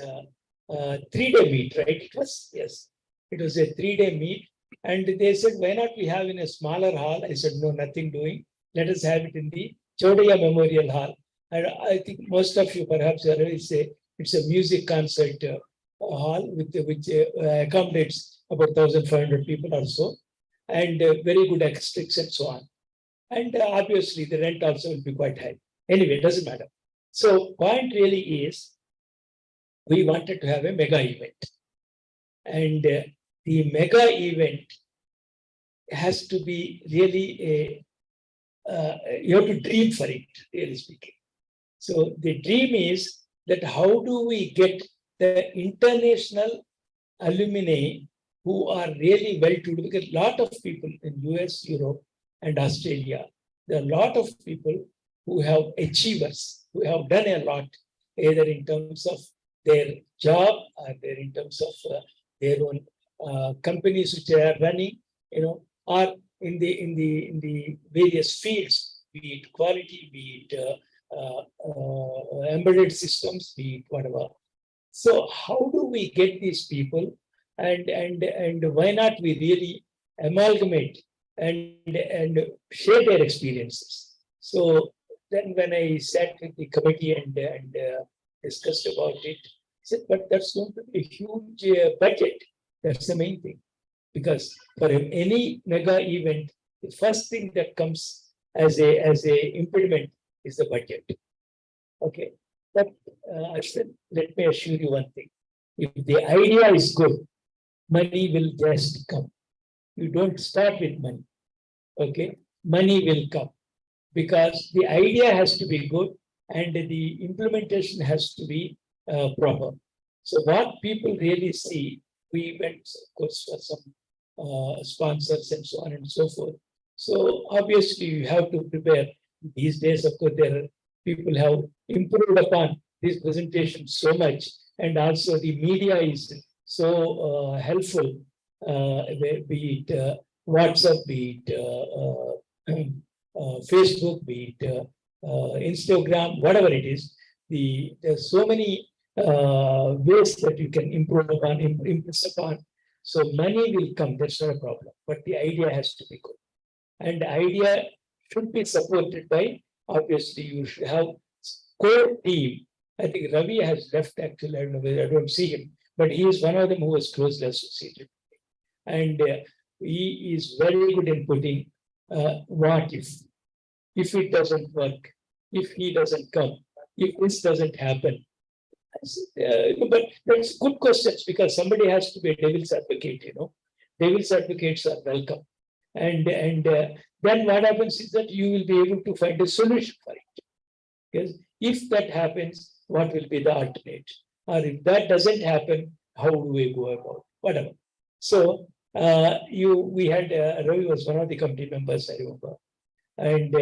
3-day meet, right? It was, yes, it was a 3-day meet. And they said, why not we have in a smaller hall? I said, no, nothing doing. Let us have it in the Chaudhary Memorial Hall. And I think most of you perhaps already say it's a music concert hall which accommodates about 1,500 people or so, and very good acoustics and so on. And obviously the rent also will be quite high. Anyway, it doesn't matter. So point really is, we wanted to have a mega event. And the mega event has to be really you have to dream for it, really speaking. So the dream is that how do we get the international alumni who are really well to do, because a lot of people in US, Europe, and Australia, there are a lot of people who have achievers, who have done a lot, either in terms of their job or in terms of their own companies which they are running, or in the various fields, be it quality, be it embedded systems, be it whatever. So how do we get these people, and why not we really amalgamate and share their experiences? So then when I sat with the committee and discussed about it, I said, but that's going to be a huge budget. That's the main thing. Because for any mega event, the first thing that comes as a impediment is the budget. Okay. But I said, let me assure you one thing. If the idea is good, money will just come. You don't start with money. Okay. Money will come. Because the idea has to be good and the implementation has to be proper. So what people really see, we went, of course, for some sponsors and so on and so forth. So obviously you have to prepare. These days, of course, there are people have improved upon this presentation so much, and also the media is so helpful, be it WhatsApp, be it Facebook, be it Instagram, whatever it is. There's so many ways that you can improve upon, impress upon. So money will come, that's not a problem, but the idea has to be good. And the idea should be supported by, obviously, you should have core team. I think Ravi has left actually, I don't know whether I don't see him, but he is one of them who was closely associated. And he is very good in putting what if it doesn't work, if he doesn't come, if this doesn't happen. But that's good questions because somebody has to be a devil's advocate, Devil's advocates are welcome. And then what happens is that you will be able to find a solution for it. Because if that happens, what will be the alternate? Or if that doesn't happen, how do we go about whatever? So we had Ravi was one of the committee members, I remember. And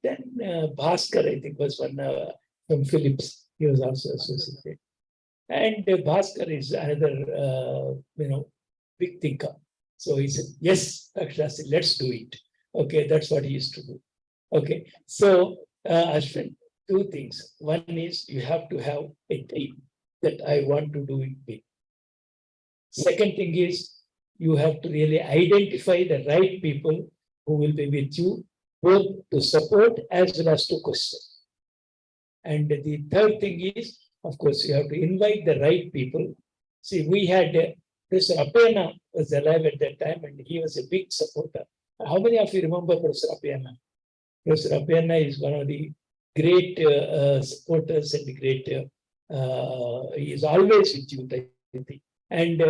then Bhaskar, I think, was one from Philips. He was also associated. And Bhaskar is another, big thinker. So he said, yes, Dr. Sastry, let's do it. Okay, that's what he used to do. Okay, so Ashwin, two things. One is you have to have a team that I want to do it big. Second thing is you have to really identify the right people who will be with you, both to support as well as to question. And the third thing is, of course, you have to invite the right people. See, we had Professor Apena was alive at that time, and he was a big supporter. How many of you remember Professor Apena? Professor Apena is one of the great supporters and great. He is always with you, I think. And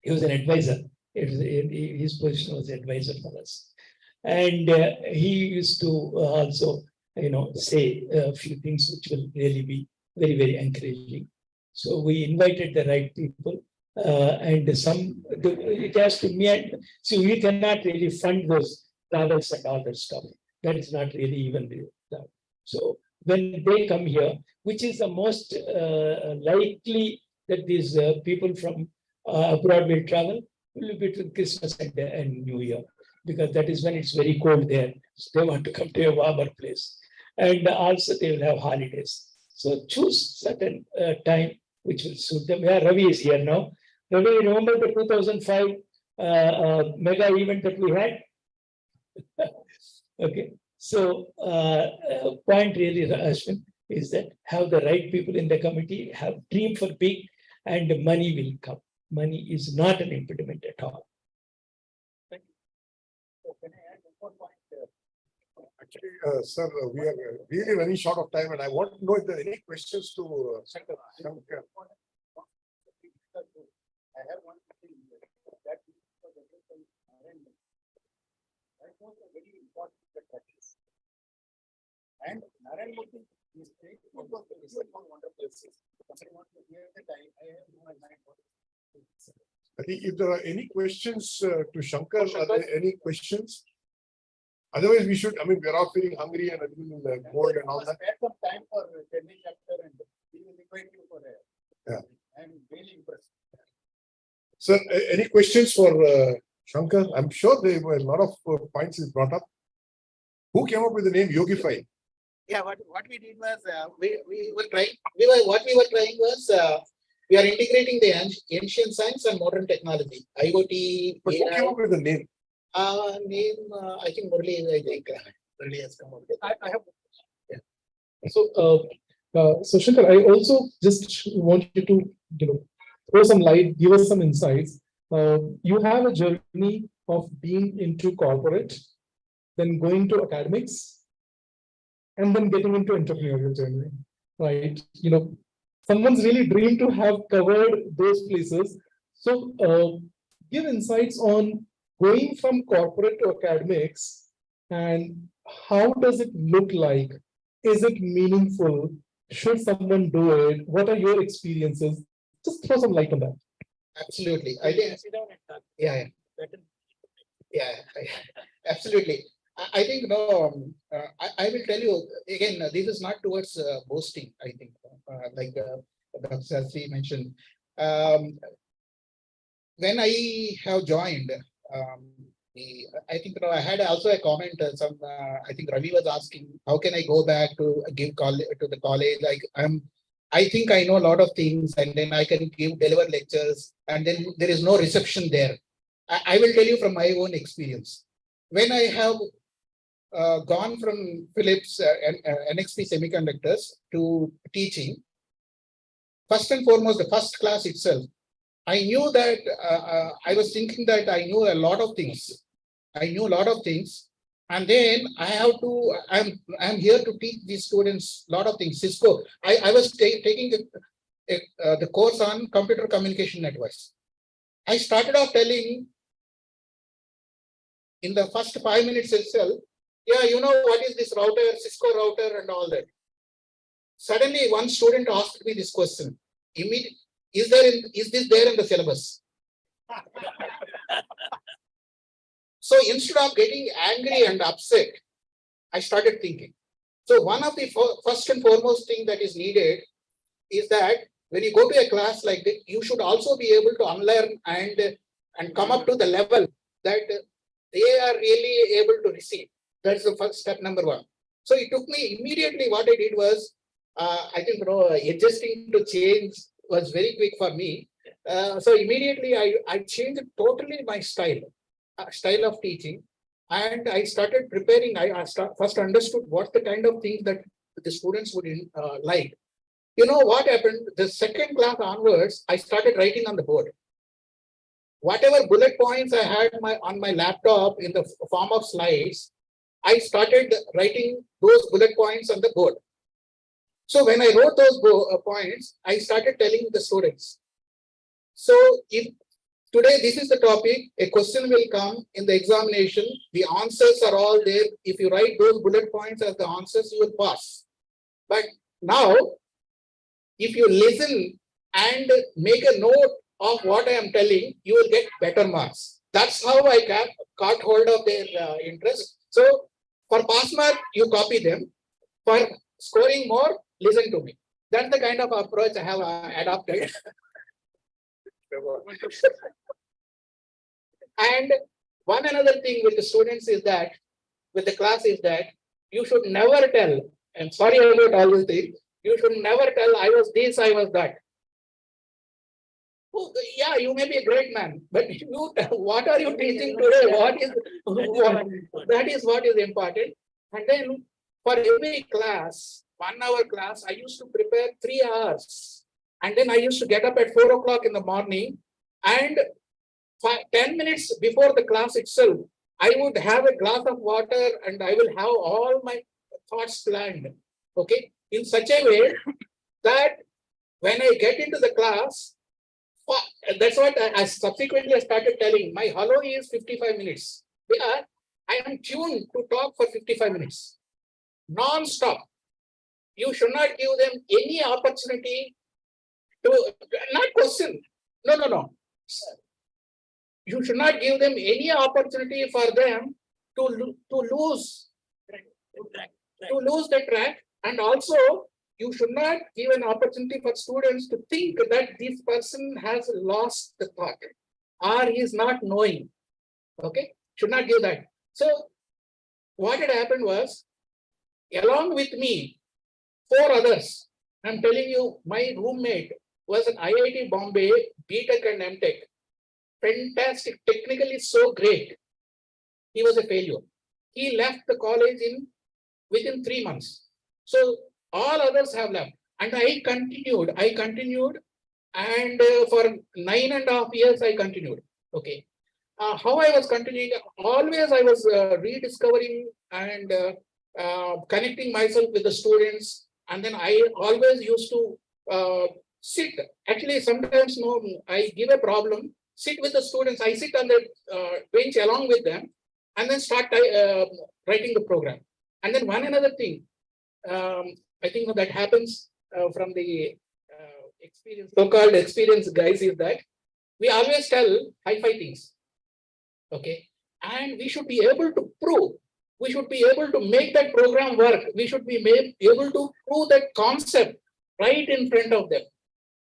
he was an advisor. His position was advisor for us. And he used to also, say a few things which will really be very, very encouraging. So we invited the right people, and it has to meet. So we cannot really fund those travels and all that stuff. That is not really even that. So when they come here, which is the most likely that these people from abroad will travel, will be between Christmas and New Year, because that is when it's very cold there. So they want to come to a warmer place. And also they will have holidays. So choose certain time which will suit them. Yeah, Ravi is here now. Ravi, remember the 2005 mega event that we had? Okay. So point really, Ashwin, is that have the right people in the committee, have dream for big, and money will come. Money is not an impediment at all. Thank you. So can I add one more point? Actually, sir, we are really running short of time, and I want to know if there are any questions to Shankar. I have one thing that is for the arrangement. That was a very important practice. And Narayan Murthy is one wonderful places. I want to hear that I have in my mind. I think if there are any questions to Shankar, are there any questions? Otherwise, we should, we're all feeling hungry and a little cold and all that. Spare some time for Chennai chapter and we will invite you for Yeah. I'm really impressed. Sir, any questions for Shankar? I'm sure there were a lot of points he brought up. Who came up with the name Yogify? Yeah, what we did was we were trying. What we were trying was we are integrating the ancient science and modern technology. IoT. But who came up with the name? I think Murli. I think Murli has come up with. I have. Yeah. So Shankar, I also just want you to throw some light, give us some insights. You have a journey of being into corporate, then going to academics, and then getting into entrepreneurial journey, right? Someone's really dreamed to have covered those places. So give insights on going from corporate to academics, and how does it look like? Is it meaningful? Should someone do it? What are your experiences? Just throw some light on that. Absolutely. I think. Sit down and talk. Yeah. Yeah, absolutely. I think no. I will tell you again. This is not towards boasting. I think, like Dr. Sastry mentioned, when I have joined, I think I had also a comment. I think Ravi was asking, how can I go back to give college to the college? Like I think I know a lot of things, and then I can deliver lectures, and then there is no reception there. I will tell you from my own experience. When I have gone from Philips and NXP Semiconductors to teaching, first and foremost, the first class itself, I knew that I was thinking that I knew a lot of things. I knew a lot of things, and then I have to. I'm here to teach these students a lot of things. Cisco. I was taking the course on computer communication networks. I started off telling in the first 5 minutes itself. Yeah, you know what is this router, Cisco router, and all that. Suddenly, one student asked me this question. Is this there in the syllabus? So instead of getting angry and upset, I started thinking. So one of the first and foremost thing that is needed is that when you go to a class like this, you should also be able to unlearn and come up to the level that they are really able to receive. That's the first step, number one. So it took me immediately. What I did was, I think adjusting to change was very quick for me. So immediately I changed totally my style of teaching, and I started preparing. I first understood what the kind of things that the students would like. You know what happened? The second class onwards, I started writing on the board. Whatever bullet points I had on my laptop in the form of slides, I started writing those bullet points on the board. So when I wrote those points, I started telling the students. So if today this is the topic, a question will come in the examination. The answers are all there. If you write those bullet points as the answers, you will pass. But now, if you listen and make a note of what I am telling, you will get better marks. That's how I caught hold of their interest. So for pass mark, you copy them. For scoring more, listen to me. That's the kind of approach I have adopted. And one another thing with the students is that, with the class is that, you should never tell, and sorry about all these things, you should never tell I was this, I was that. Oh, yeah, you may be a great man, but what are you teaching today? That is what is important. And then for every class, 1 hour class, I used to prepare 3 hours. And then I used to get up at 4 o'clock in the morning, and 10 minutes before the class itself, I would have a glass of water and I will have all my thoughts planned. Okay. In such a way that when I get into the class, that's what I subsequently started telling. My hello is 55 minutes. Yeah, I am tuned to talk for 55 minutes. Non-stop. You should not give them any opportunity to, not question. No. You should not give them any opportunity for them to lose the track. And also, you should not give an opportunity for students to think that this person has lost the thought or he is not knowing. Okay, should not give that. So what had happened was, along with me, 4 others. I'm telling you, my roommate was an IIT Bombay, BTech and MTech. Fantastic, technically so great. He was a failure. He left the college within 3 months. So all others have left, and I continued, and for 9.5 years I continued. Okay, how I was continuing? Always I was rediscovering and connecting myself with the students, and then I always used to sit. Actually, sometimes I give a problem. Sit with the students. I sit on the bench along with them, and then start writing the program. And then one another thing. I think that happens from the experience, so-called experience guys, is that we always tell high-five things. Okay. And we should be able to prove, we should be able to make that program work. We should be able to prove that concept right in front of them.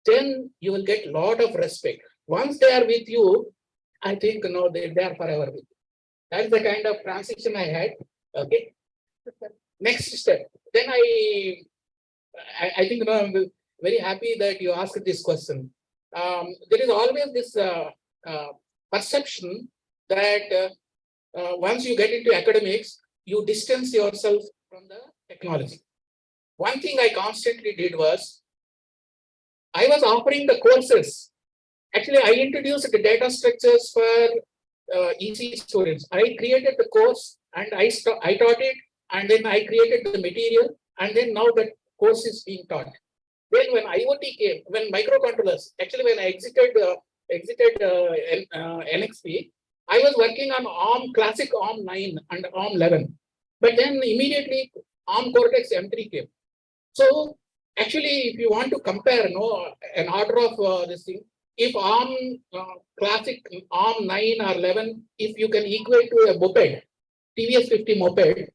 Then you will get a lot of respect. Once they are with you, I think they are forever with you. That's the kind of transition I had. Okay. Next step. Then I think I'm very happy that you asked this question. There is always this perception that once you get into academics, you distance yourself from the technology. One thing I constantly did was, I was offering the courses. Actually, I introduced the data structures for EC students. I created the course and I taught it, and then I created the material, and then now the course is being taught. Then when IoT came, when microcontrollers, actually when I exited NXP, I was working on ARM, classic ARM 9 and ARM 11. But then immediately ARM Cortex M3 came. So actually, if you want to compare an order of this thing, if ARM classic ARM 9 or 11, if you can equate to a moped, TVS 50 moped,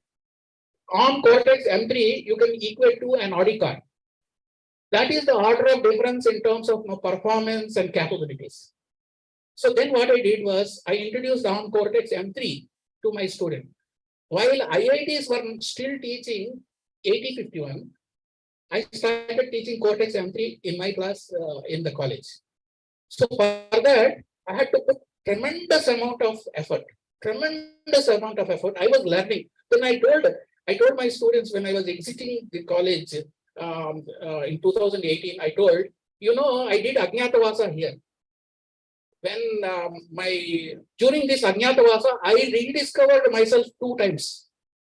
ARM Cortex M3, you can equate to an Audi car. That is the order of difference in terms of performance and capabilities. So then what I did was, I introduced ARM Cortex M3 to my student. While IITs were still teaching 8051, I started teaching Cortex M3 in my class in the college. So for that, I had to put tremendous amount of effort. I was learning. Then I told my students when I was exiting the college in 2018, I told, I did Ajnatavasa here. When during this Ajnatavasa, I rediscovered myself 2 times.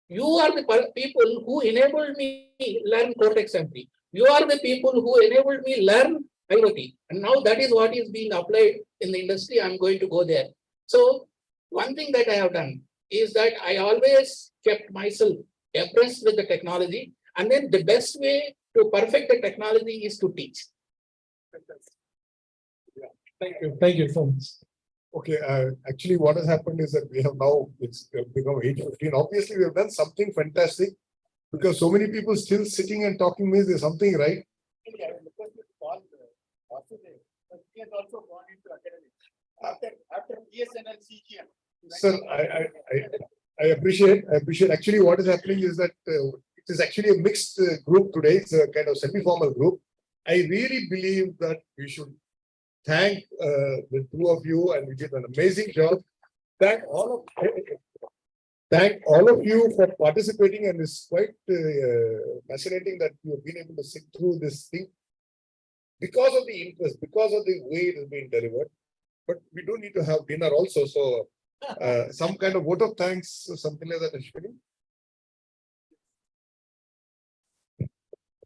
You are the people who enabled me learn Cortex M3. You are the people who enabled me learn IoT. And now that is what is being applied in the industry. I'm going to go there. So one thing that I have done is that I always kept myself abreast with the technology. And then the best way to perfect the technology is to teach. Thank you so much. Okay, actually what has happened is that we have now, it's become 8:15. Obviously, we have done something fantastic because so many people still sitting and talking means there's something right. After BSNL CGM. Sir, I appreciate. Actually, what is happening is that it is actually a mixed group today. It's a kind of semi-formal group. I really believe that we should thank the 2 of you, and we did an amazing job. Thank all of you for participating, and it's quite fascinating that you have been able to sit through this thing because of the interest, because of the way it has been delivered. But we do need to have dinner also, so some kind of vote of thanks, something like that, Ashwini.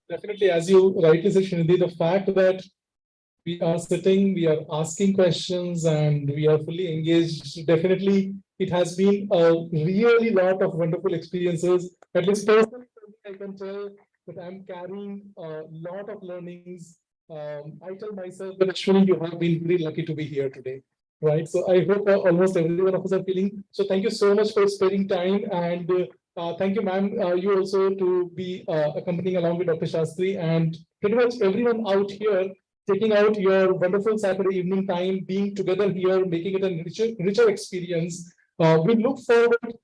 Definitely, as you rightly said, Srinidhi, the fact that we are sitting, we are asking questions, and we are fully engaged. Definitely, it has been a really lot of wonderful experiences. At least personally, I can tell that I'm carrying a lot of learnings. I tell myself that actually you have been very lucky to be here today, right? So I hope almost every one of us are feeling. So thank you so much for spending time, and thank you, ma'am. You also to be accompanying along with Dr. Sastry, and pretty much everyone out here taking out your wonderful Saturday evening time, being together here, making it a richer experience. We look forward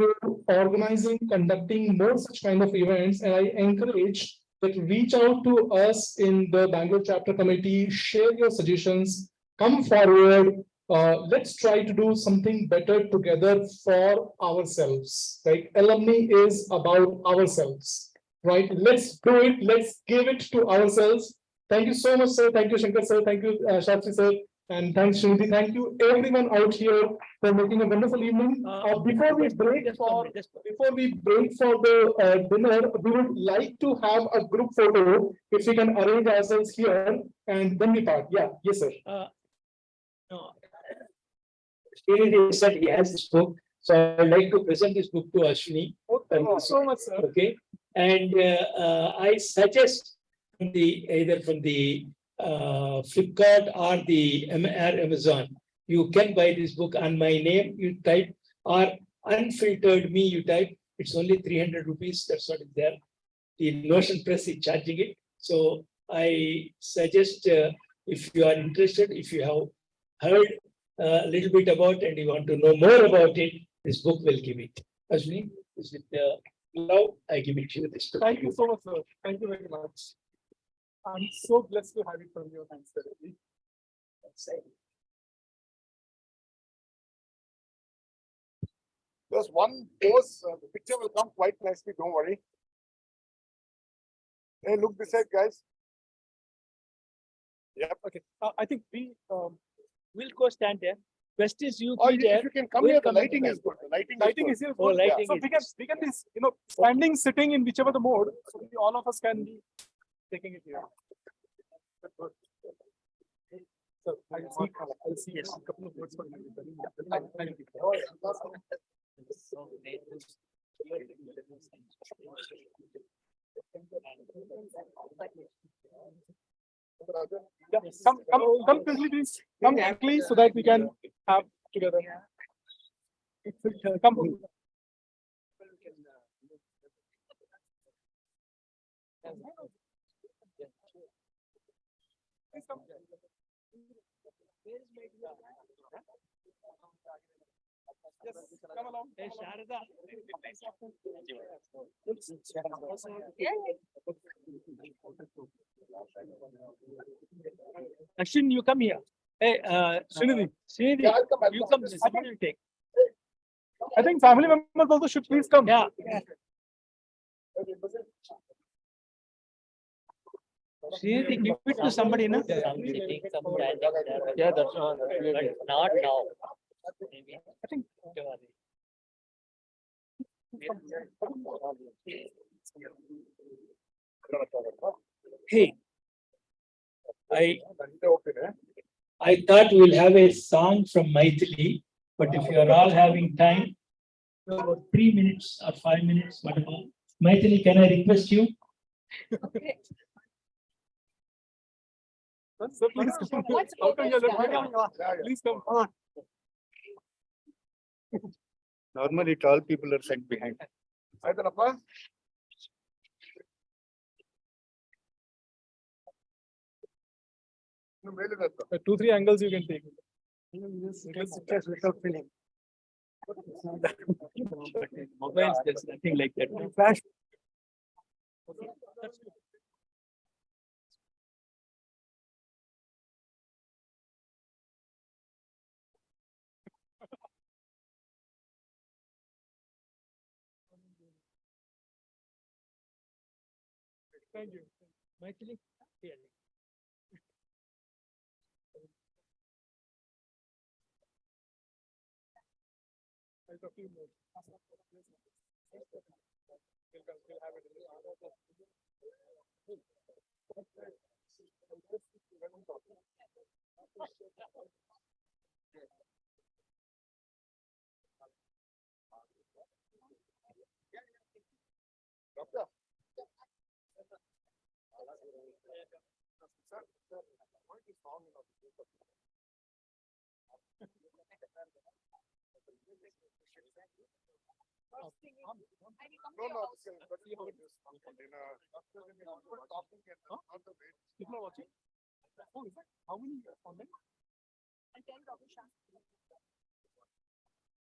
to organizing, conducting more such kind of events, and I encourage that reach out to us in the Bangalore chapter committee, share your suggestions, come forward. Let's try to do something better together for ourselves, right? Alumni is about ourselves, right? Let's do it. Let's give it to ourselves. Thank you so much, sir. Thank you, Shankar, sir. Thank you, Sastry, sir. And thanks, Srinidhi. Thank you, everyone out here for making a wonderful evening. Before we break for the dinner, we would like to have a group photo if we can arrange ourselves here, and then we part. Yeah, yes, sir. No. Srinidhi said he has this book, so I'd like to present this book to Ashwini. Thank you so much, sir. Okay, and I suggest either from the Flipkart or the Amazon, you can buy this book on my name. You type or unfiltered me, you type, it's only 300 rupees. That's what is there. The Notion Press is charging it. So I suggest if you are interested, if you have heard a little bit about and you want to know more about it, this book will give it. Ashwini, is it love? I give it to you this book. Thank you so much, sir. Thank you very much. I'm so blessed to have it from your hands, sir. There's one pose, the picture will come quite nicely, don't worry. Hey, look this side, guys. Yep. Okay. I think we We'll go stand there. Best is you Or be there. if you can come We'll here, the come at lighting the is good. The lighting lighting good. is here. Oh, good. lighting So is we can be, standing, sitting in whichever the mode. So all of us can be taking it here. So I'll see a couple of words for you. Thank you. Yeah, come quickly, please. Come quickly so that we can have together. Come. Please come. Yes, come along. Hey, Sharada. Ashwin, you come here. Hey, Srinidhi, you come. Somebody will take. I think family members also should please come. Yeah. Srinidhi, give it to somebody, no? Yeah, that's all. Not now. Maybe. I think. Hey, I thought we'll have a song from Maithili, but if you are all having time, about 3 minutes or 5 minutes, whatever. Maithili, can I request you? So please come. Please come. Normally, tall people are sent behind. Two, three angles you can take. Mobiles, there's nothing like that. Flash. Thank you. Maithili? Here. I'll talk to you more. We'll have it. Doctor. No, but see how it is. People are watching. Oh, is that how many online?